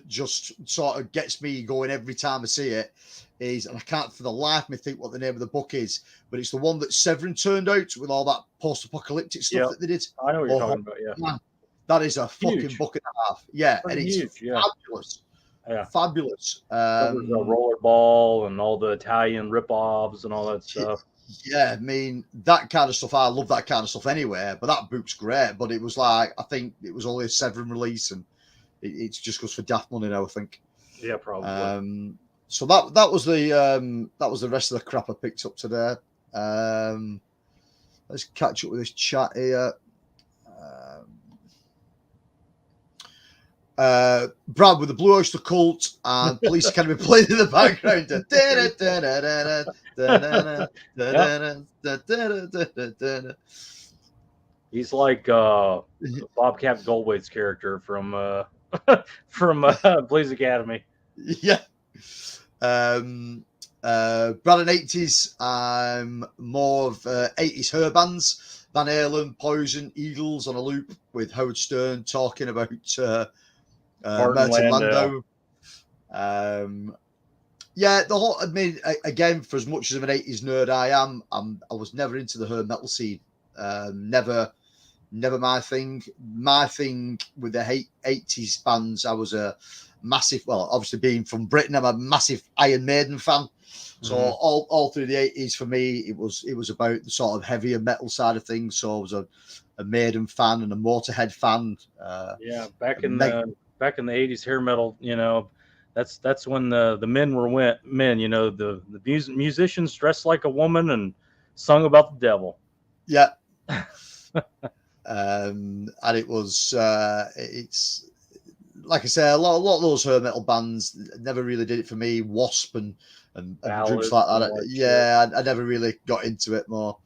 just sort of gets me going every time I see it is, and I can't for the life of me think what the name of the book is, but it's the one that Severin turned out with all that post-apocalyptic stuff that they did. I know what you're talking about. Yeah, man, that is a fucking book and a half. Yeah, and it's huge. fabulous. Yeah, fabulous. There's a rollerball and all the Italian rip-offs and all that stuff. Yeah, I mean, that kind of stuff, I love that kind of stuff anyway, but that book's great. But it was like, I think it was only a Severin release, and it's just goes for daft money now, I think. Yeah, probably. So that was the rest of the crap I picked up today. Let's catch up with this chat here. Brad with the Blue Oyster Cult and Police Academy playing in the background. He's like Bobcat Goldthwait's character from Police Academy. Yeah. Brad and 80s. I'm more of 80s hair bands. Van Halen, Poison, Eagles on a loop with Howard Stern talking about Martin Landau. Yeah, the whole. I mean, again, for as much as of an 80s nerd I am, I was never into the hair metal scene. Never my thing. My thing with the 80s bands, I was a massive. Well, obviously being from Britain, I'm a massive Iron Maiden fan. So all through the 80s for me, it was about the sort of heavier metal side of things. So I was a Maiden fan and a Motorhead fan. Back in the 80s, hair metal, you know, that's when the men were men. You know, the musicians dressed like a woman and sung about the devil. Yeah. And it was it's like I say, a lot of those hair metal bands never really did it for me. Wasp and groups like that. Yeah, I never really got into it more.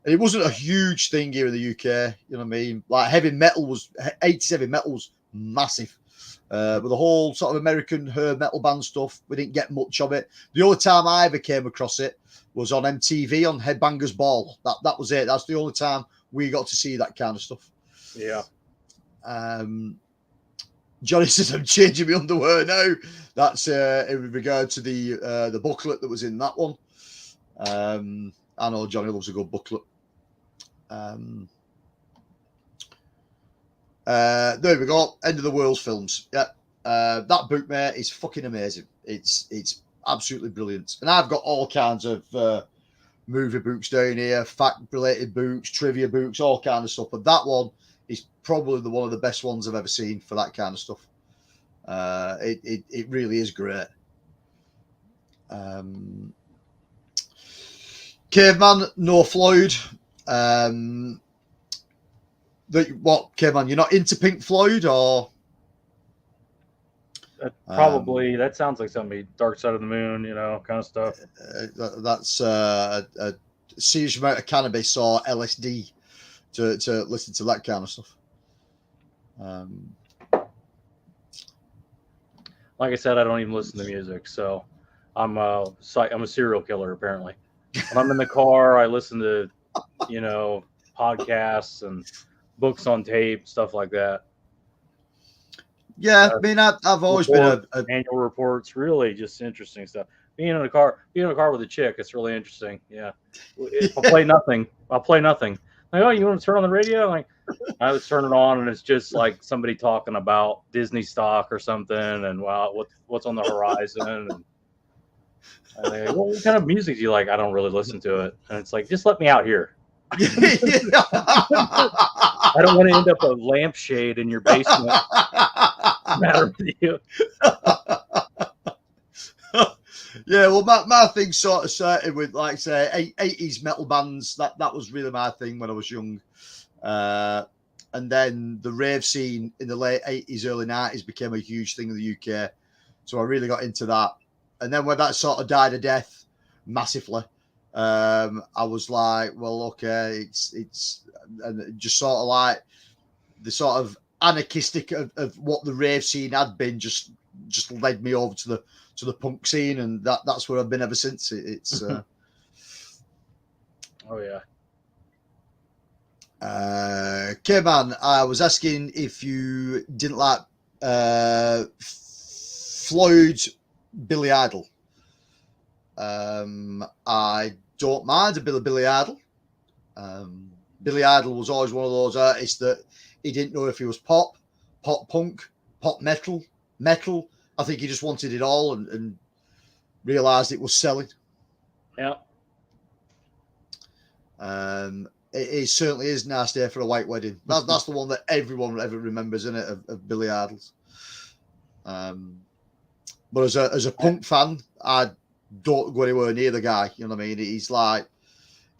And it wasn't a huge thing here in the UK. You know what I mean? Like 80s heavy metal was massive. But the whole sort of American hair metal band stuff, we didn't get much of it. The only time I ever came across it was on MTV on Headbangers Ball. That was it. That's the only time we got to see that kind of stuff. Yeah. Johnny says I'm changing my underwear now. That's in regard to the booklet that was in that one. I know Johnny loves a good booklet. There we go. End of the World films. Yeah. That book, mate, is fucking amazing. It's absolutely brilliant. And I've got all kinds of movie books down here, fact-related books, trivia books, all kind of stuff. But that one is probably one of the best ones I've ever seen for that kind of stuff. It really is great. Caveman, no Floyd. Caveman, you're not into Pink Floyd, or? Probably. That sounds like somebody Dark Side of the Moon, you know, kind of stuff. That's a serious amount of cannabis or LSD to listen to that kind of stuff. Like I said, I don't even listen to music, so I'm a serial killer apparently. When I'm in the car, I listen to, you know, podcasts and books on tape, stuff like that. Yeah, I mean, I've always been annual reports, really just interesting stuff. Being in a car with a chick, it's really interesting. Yeah, if I play nothing, I'll play nothing. Like, oh, you want to turn on the radio? Like, I would turn it on, and it's just like somebody talking about Disney stock or something, and wow, what's on the horizon. And they, well, what kind of music do you like? I don't really listen to it, and it's like, just let me out here. I don't want to end up a lampshade in your basement. Matter with you. Yeah, well, my thing sort of started with, like, say, 80s metal bands. That was really my thing when I was young. And then the rave scene in the late 80s, early 90s became a huge thing in the UK. So I really got into that. And then when that sort of died a death massively, I was like, well, okay, it's and just sort of like the sort of anarchistic of what the rave scene had been just led me over to the punk scene, and that's where I've been ever since. It's Oh yeah. K-Man, I was asking if you didn't like Floyd Billy Idol. I don't mind a bit of Billy Idol. Billy Idol was always one of those artists that he didn't know if he was pop punk, pop metal. I think he just wanted it all and realised it was selling. Yeah. It certainly is Nasty for a White Wedding. That's the one that everyone ever remembers, isn't it, of Billy Idol's. But as a punk fan, I don't go anywhere near the guy. You know what I mean? He's like,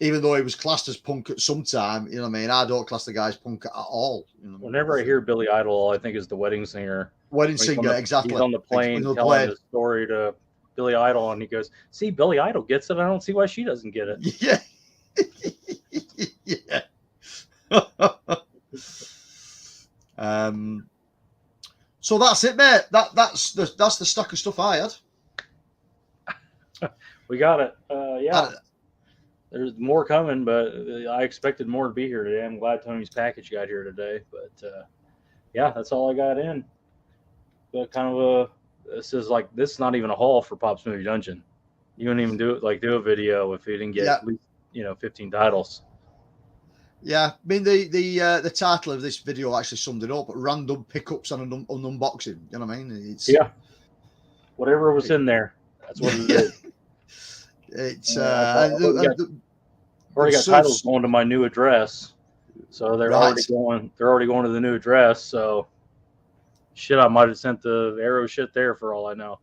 even though he was classed as punk at some time, you know what I mean? I don't class the guy as punk at all. You know Whenever I hear Billy Idol, all I think is The Wedding Singer. Wedding Singer, exactly. He's on the plane telling his story to Billy Idol, and he goes, "See, Billy Idol gets it. I don't see why she doesn't get it." Yeah. Yeah. So that's it, mate. That's the stock of stuff I had. We got it. Yeah. There's more coming, but I expected more to be here today. I'm glad Tony's package got here today. But yeah, that's all I got in. But kind of this is not even a haul for Pop's Movie Dungeon. You wouldn't even do a video if you didn't get at least 15 titles. Yeah, I mean the title of this video actually summed it up. Random pickups on an unboxing. You know what I mean? It's whatever was in there. That's what it is. It's already got titles going to my new address, so they're already going. They're already going to the new address. So, shit, I might have sent the Arrow shit there for all I know.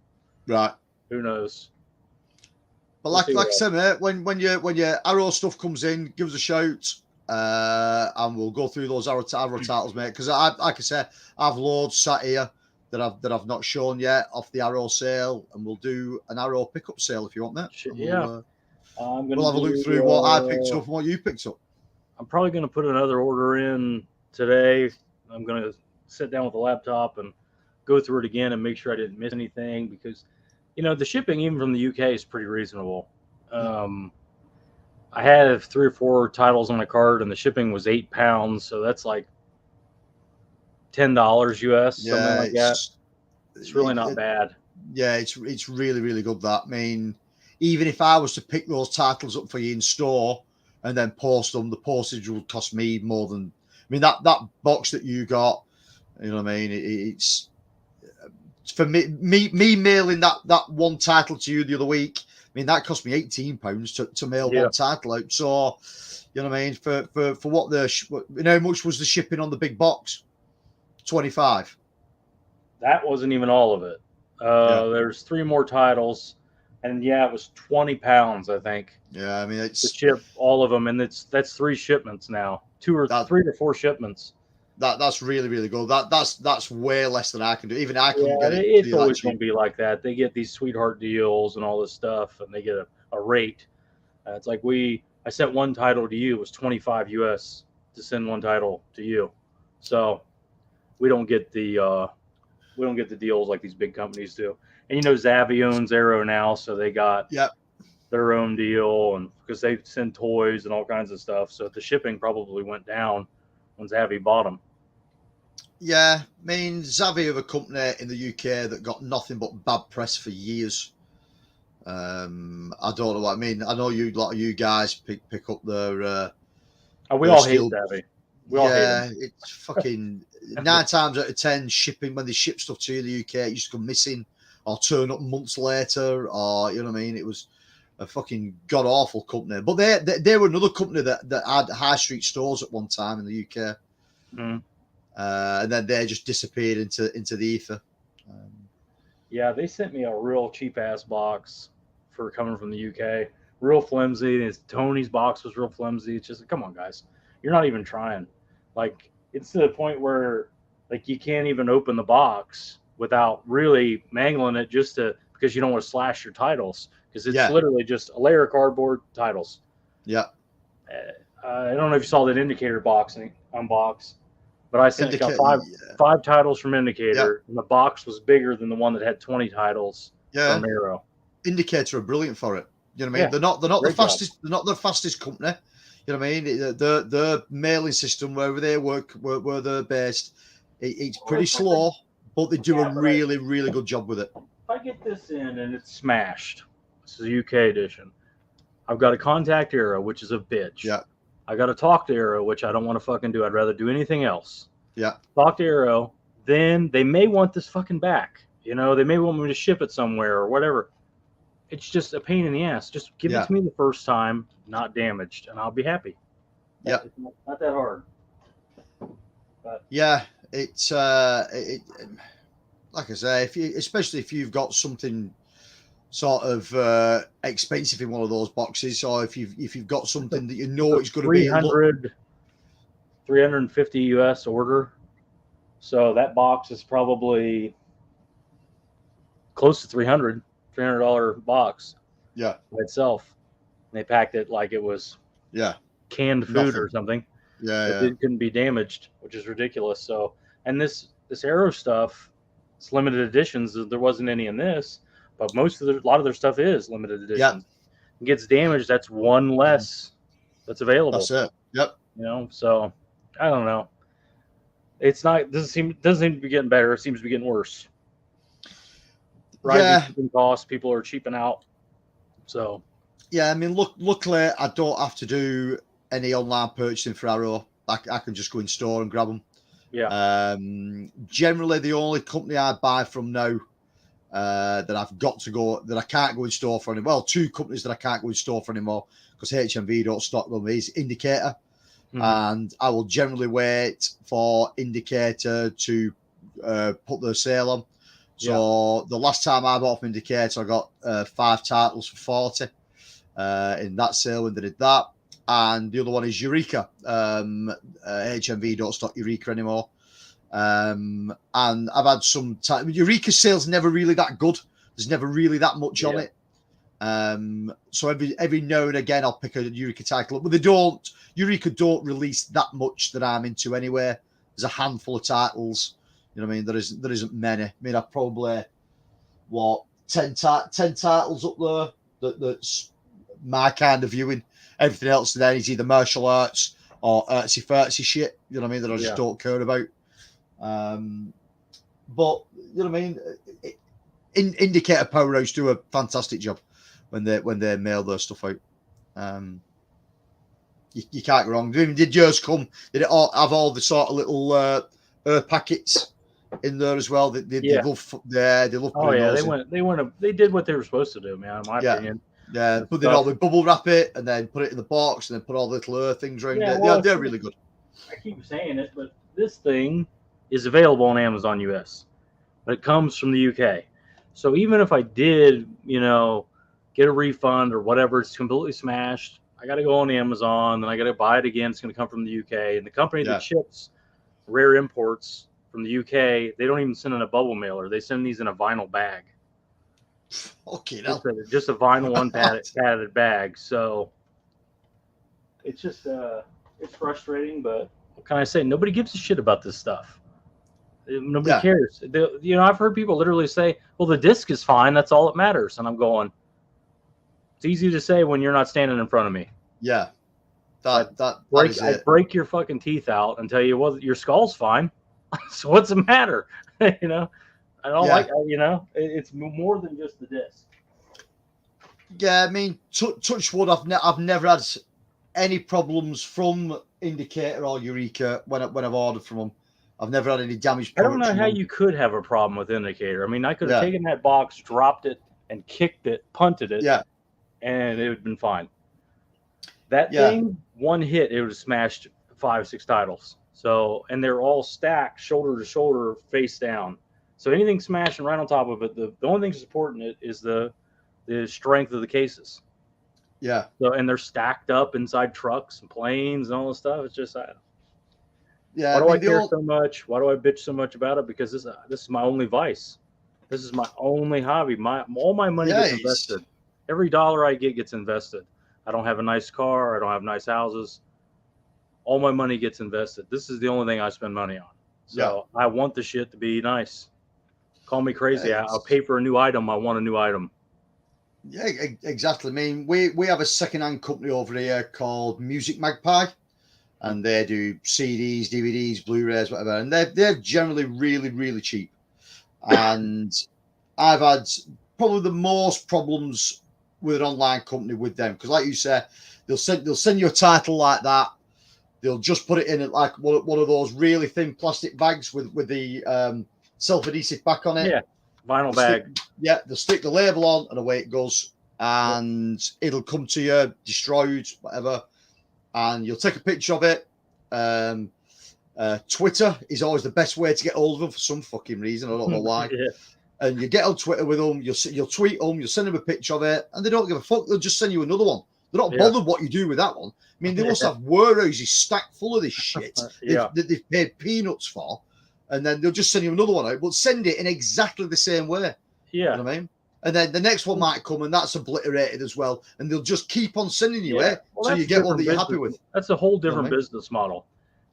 Right. Who knows? But like I said, mate, when your Arrow stuff comes in, give us a shout, and we'll go through those Arrow titles, mate. Because like I said, I've loads sat here that I've not shown yet off the Arrow sale, and we'll do an Arrow pickup sale if you want that. We'll have a look through what I picked up and what you picked up. I'm probably going to put another order in today. I'm going to sit down with the laptop and go through it again and make sure I didn't miss anything, because the shipping even from the UK is pretty reasonable. I have 3 or 4 titles on my card, and the shipping was £8, so that's like $10 US, something like that. It's really not bad. Yeah, it's really, really good. That, I mean, even if I was to pick those titles up for you in store and then post them, the postage would cost me more than. I mean, that box that you got, you know what I mean? It's for me mailing that one title to you the other week. I mean, that cost me £18 to mail one title out. So, you know what I mean? For what how much was the shipping on the big box? 25. That wasn't even all of it. There's 3 more titles, and it was £20, I think. Yeah, I mean, it's to ship all of them, and that's 3 shipments now, 3 or 4 shipments. That's really, really good. That's way less than I can do. Even I couldn't get it. It's always going to be like that. They get these sweetheart deals and all this stuff, and they get a rate. It's like I sent one title to you. It was $25 US to send one title to you. So we don't get the deals like these big companies do. And Zavvi owns Arrow now, so they got their own deal, and because they send toys and all kinds of stuff. So the shipping probably went down when Zavvi bought them. Yeah, I mean, Zavvi are a company in the UK that got nothing but bad press for years. I don't know what I mean. I know a lot of you guys pick up their. We all hate Zavvi. We all hate them. It's fucking 9 times out of 10 shipping when they ship stuff to the UK, it used to go missing or turn up months later, or you know what I mean. It was a fucking god awful company. But they were another company that had high street stores at one time in the UK. Mm. And then they just disappeared into the ether. They sent me a real cheap ass box. for coming from the UK. Real flimsy. And Tony's box was real flimsy. It's just, come on, guys. You're not even trying. Like, it's to the point where, like, you can't even open the box without really mangling it because you don't want to slash your titles. Because it's literally just a layer of cardboard titles. Yeah. I don't know if you saw that Indicator unbox, but I got five titles from Indicator, and the box was bigger than the one that had 20 titles from Aero. Indicator are brilliant for it. You know what I mean? They're not the fastest. Job. They're not the fastest company. You know what I mean? The mailing system wherever they work, where they're based, it's pretty slow, but they do a really, really good job with it. If I get this in and it's smashed, this is a UK edition. I've got a contact Aero, which is a bitch. Yeah. I got to talk to Aero, which I don't want to fucking do. I'd rather do anything else. Yeah. Talk to Aero. Then they may want this fucking back. You know, they may want me to ship it somewhere or whatever. It's just a pain in the ass. Just give it to me the first time, not damaged, and I'll be happy. Yeah. It's not that hard. But yeah, it's like I say, especially if you've got something sort of expensive in one of those boxes, or if you've got something that you know it's going to be 350 US order, so that box is probably close to $300 box by itself. And they packed it like it was canned food or something. It couldn't be damaged, which is ridiculous. So, and this Aero stuff, it's limited editions. There wasn't any in this, but a lot of their stuff is limited edition. It gets damaged, that's one less that's available. That's it. Yep. You know, so I don't know. It's not doesn't seem to be getting better. It seems to be getting worse. Rising costs, people are cheaping out. So I mean, luckily I don't have to do any online purchasing for Aero. I can just go in store and grab them. Generally the only company I buy from now that I can't go in store for anymore. Well, two companies that I can't go in store for anymore because HMV don't stock them is Indicator. And I will generally wait for Indicator to put their sale on. So the last time I bought from Indicator, I got 5 titles for 40 in that sale when they did that. And the other one is Eureka. HMV don't stock Eureka anymore. And I've had some time. Eureka sales never really that good. There's never really that much on it. So every now and again I'll pick a Eureka title up, but Eureka don't release that much that I'm into anyway. There's a handful of titles, you know what I mean? There isn't many. I mean, I've probably 10 titles up there that's my kind of viewing. Everything else then is either martial arts or artsy-fartsy shit, you know what I mean, that I just don't care about. But you know what I mean, Indicator Powerhouse do a fantastic job when they mail their stuff out. You can't go wrong. Did yours come? Did it all have all the sort of little packets in there as well? They love. They love. Oh yeah, they did what they were supposed to do, man. In my opinion. Yeah, but then they bubble wrap it and then put it in the box and then put all the little things around it. Well, they're really good. I keep saying it, but this thing is available on Amazon US, but it comes from the UK. So even if I did, get a refund or whatever, it's completely smashed, I got to go on Amazon, then I got to buy it again. It's going to come from the UK. And the company that ships rare imports from the UK, they don't even send in a bubble mailer. They send these in a vinyl bag. Okay, just a vinyl padded bag. So it's just it's frustrating, but what can I say? Nobody gives a shit about this stuff. Nobody cares. I've heard people literally say, well, the disc is fine, that's all that matters. And I'm going, it's easy to say when you're not standing in front of me. Yeah. I break your fucking teeth out and tell you, well, your skull's fine. So what's the matter? I don't like, it's more than just the disc. Yeah, I mean, touch wood, I've never had any problems from Indicator or Eureka when I've ordered from them. I've never had any damage. I don't know how you could have a problem with Indicator. I mean, I could have taken that box, dropped it, and kicked it, punted it, and it would have been fine. That thing, one hit, it would have smashed 5-6 titles. So, and they're all stacked shoulder to shoulder, face down. So anything smashing right on top of it, the only thing supporting it is the the strength of the cases. Yeah. So, and they're stacked up inside trucks and planes and all this stuff. It's just, Yeah. why I do I mean, care so much? Why do I bitch so much about it? Because this is my only vice. This is my only hobby. All my money yeah, gets invested. Every dollar I get gets invested. I don't have a nice car. I don't have nice houses. All my money gets invested. This is the only thing I spend money on. So I want the shit to be nice. Call me crazy. I'll pay for a new item. I want a new item. Yeah, exactly. I mean, we have a second-hand company over here called Music Magpie, and they do CDs, DVDs, Blu-rays, whatever, and they're generally really, really cheap. And I've had probably the most problems with an online company with them because, like you said, they'll send you a title like that. They'll just put it in like one of those really thin plastic bags with the self-adhesive back on it. Yeah, vinyl bag. They'll stick the label on and away it goes. And it'll come to you destroyed, whatever. And you'll take a picture of it. Twitter is always the best way to get hold of them for some fucking reason. I don't know why. Yeah. And you get on Twitter with them. You'll tweet them. You'll send them a picture of it, and they don't give a fuck. They'll just send you another one. They're not bothered what you do with that one. I mean, they must have warehouses stacked full of this shit that they've paid peanuts for, and then they'll just send you another one out, but send it in exactly the same way. Yeah. You know what I mean? And then the next one might come, and that's obliterated as well, and they'll just keep on sending you it so you get one that you're happy with. That's a whole different business model.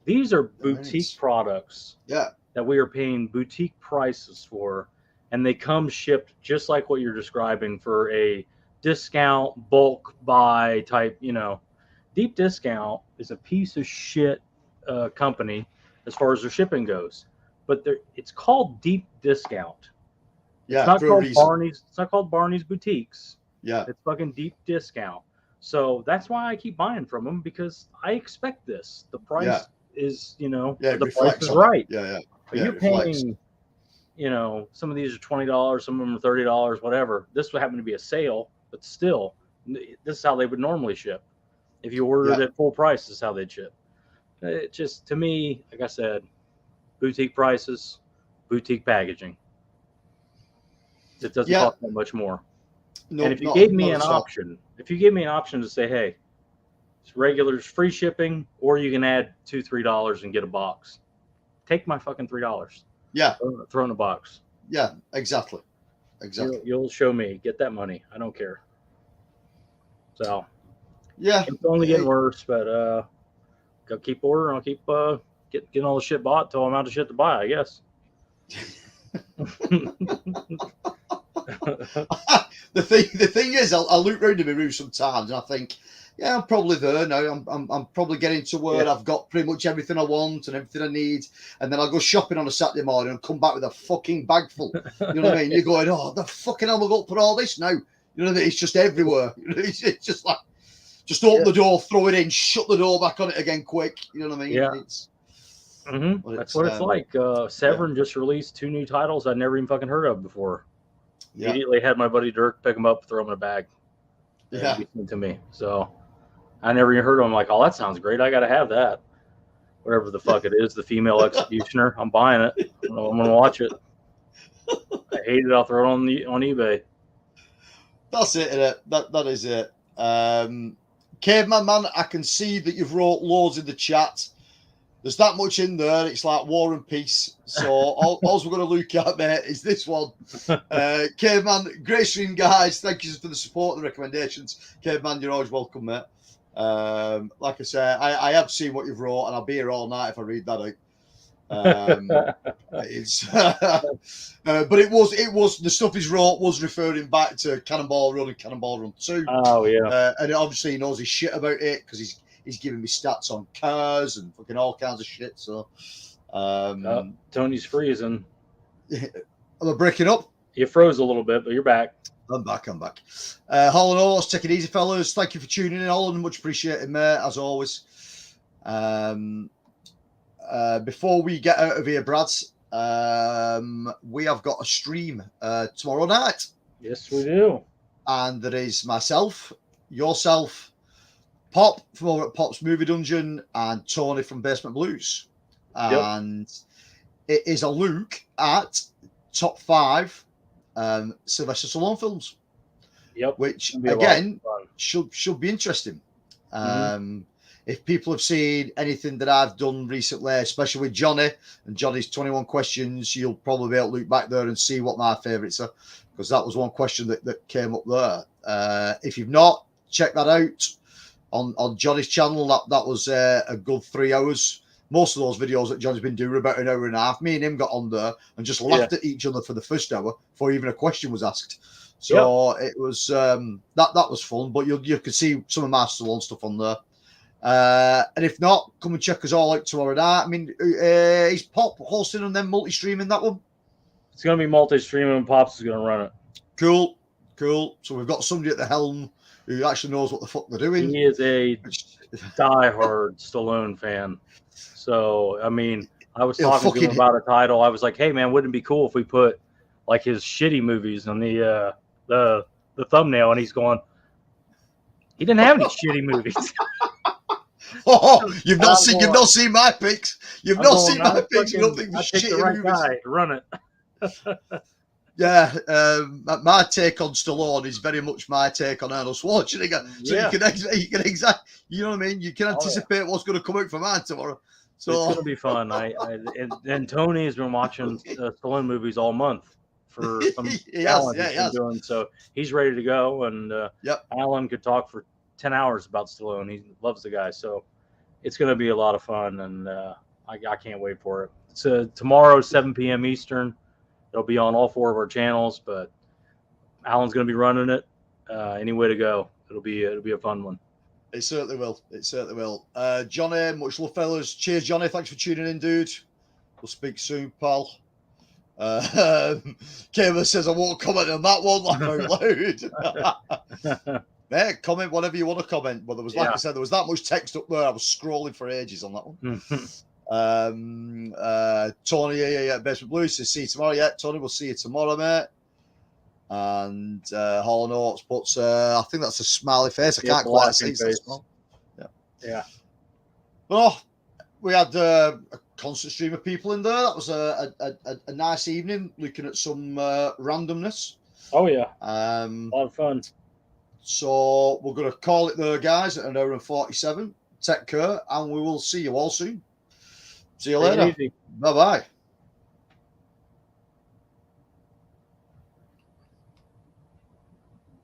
These are boutique products that we are paying boutique prices for, and they come shipped just like what you're describing for a discount bulk buy type. Deep Discount is a piece of shit company as far as their shipping goes, but it's called Deep Discount. It's not called Barney's. It's not called Barney's Boutiques. Yeah, it's fucking Deep Discount. So that's why I keep buying from them, because I expect this. The price is, the price is right. Yeah. But you're paying, some of these are $20, some of them are $30, whatever. This would happen to be a sale, but still, this is how they would normally ship. If you ordered at full price, this is how they'd ship. It just, to me, like I said, boutique prices, boutique packaging. It doesn't cost that much more. No, and if you gave me an option, to say, hey, it's regular free shipping, or you can add $2-3 and get a box, take my fucking $3. Yeah. Throw in a box. Yeah, exactly. You'll show me. Get that money. I don't care. So, yeah. It's only getting worse, but I'll keep ordering. I'll keep getting all the shit bought until I'm out of shit to buy, I guess. The thing is, I'll look around in my room sometimes and I think, I'm probably there now. I'm probably getting to where I've got pretty much everything I want and everything I need, and then I'll go shopping on a Saturday morning and come back with a fucking bag full. You know what I mean? You're going, the fucking hell, I've got to put all this now. You know what I mean? It's just everywhere. It's just like, just open the door, throw it in, shut the door back on it again quick. You know what I mean? Yeah. That's what it's like. Severin just released 2 new titles I'd never even fucking heard of before. Immediately had my buddy Dirk pick them up, throw them in a bag. To me. So I never even heard of them. Like, oh, that sounds great. I got to have that. Whatever the fuck it is, the female executioner. I'm buying it. I'm going to watch it. I hate it. I'll throw it on eBay. That's it, isn't it? That is it. Caveman Man, I can see that you've wrote loads in the chat. There's that much in there. It's like War and Peace. So all we're going to look at, mate, is this one. Caveman, great stream, guys. Thank you for the support and the recommendations. Caveman, you're always welcome, mate. Like I say, I have seen what you've wrote, and I'll be here all night if I read that out. It's but it was the stuff he's wrote was referring back to Cannonball Run and Cannonball Run 2. Oh yeah. And obviously he knows his shit about it because he's giving me stats on cars and fucking all kinds of shit. So Tony's freezing. Am I breaking up? You froze a little bit, but you're back. I'm back. Holland Horse, take it easy, fellas. Thank you for tuning in, Holland. Much appreciated, mate, as always. Before we get out of here, Brads, we have got a stream tomorrow night. Yes, we do. And there is myself, yourself, Pop from over at Pop's Movie Dungeon, and Tony from Basement Blues. And it is a look at top 5 Sylvester Stallone films. Yep. which It'll be a lot again of fun. should be interesting. Mhm. If people have seen anything that I've done recently, especially with Johnny and Johnny's 21 questions, you'll probably be able to look back there and see what my favourites are, because that was one question that came up there. If you've not, check that out on Johnny's channel. That was a good 3 hours. Most of those videos that Johnny's been doing are about an hour and a half. Me and him got on there and just laughed at each other for the first hour before even a question was asked. So it was that was fun. But you could see some of my Stallone stuff on there. And if not, come and check us all out tomorrow night. I mean, is Pop hosting and then multi-streaming that one? It's going to be multi-streaming, and Pops is going to run it. Cool. So we've got somebody at the helm who actually knows what the fuck they're doing. He is a diehard Stallone fan. So, I mean, I was talking to him about a title. I was like, hey, man, wouldn't it be cool if we put like his shitty movies on the thumbnail? And he's going, he didn't have any shitty movies. Oh, you've not seen my pics. You've not seen my pics. You don't think the shit the right guy to run it. Yeah, my take on Stallone is very much my take on Arnold Schwarzenegger. So you can exactly, you know what I mean. You can anticipate what's going to come out from mine tomorrow. So it's going to be fun. And Tony has been watching Stallone movies all month for some challenge he's been doing. So he's ready to go. And Alan could talk for 10 hours about Stallone. He loves the guy. So it's going to be a lot of fun, and I can't wait for it. So tomorrow, 7 p.m. Eastern. It'll be on all 4 of our channels, but Alan's going to be running it. Any way to go, it'll be a fun one. It certainly will. Johnny, much love, fellas. Cheers, Johnny. Thanks for tuning in, dude. We'll speak soon, pal. Kamer says I won't comment on that one. Laugh out loud. Mate, comment whatever you want to comment. But there was, like I said, there was that much text up there. I was scrolling for ages on that one. Tony, Basement Blue says see you tomorrow. Yeah, Tony, we'll see you tomorrow, mate. And Hall and Oates puts I think that's a smiley face. I can't quite see it. Yeah. Well, we had a constant stream of people in there. That was a nice evening looking at some randomness. Oh yeah. A lot of fun. So we're gonna call it there, guys, at an hour and 47. Take care, and we will see you all soon. See you later. Bye bye.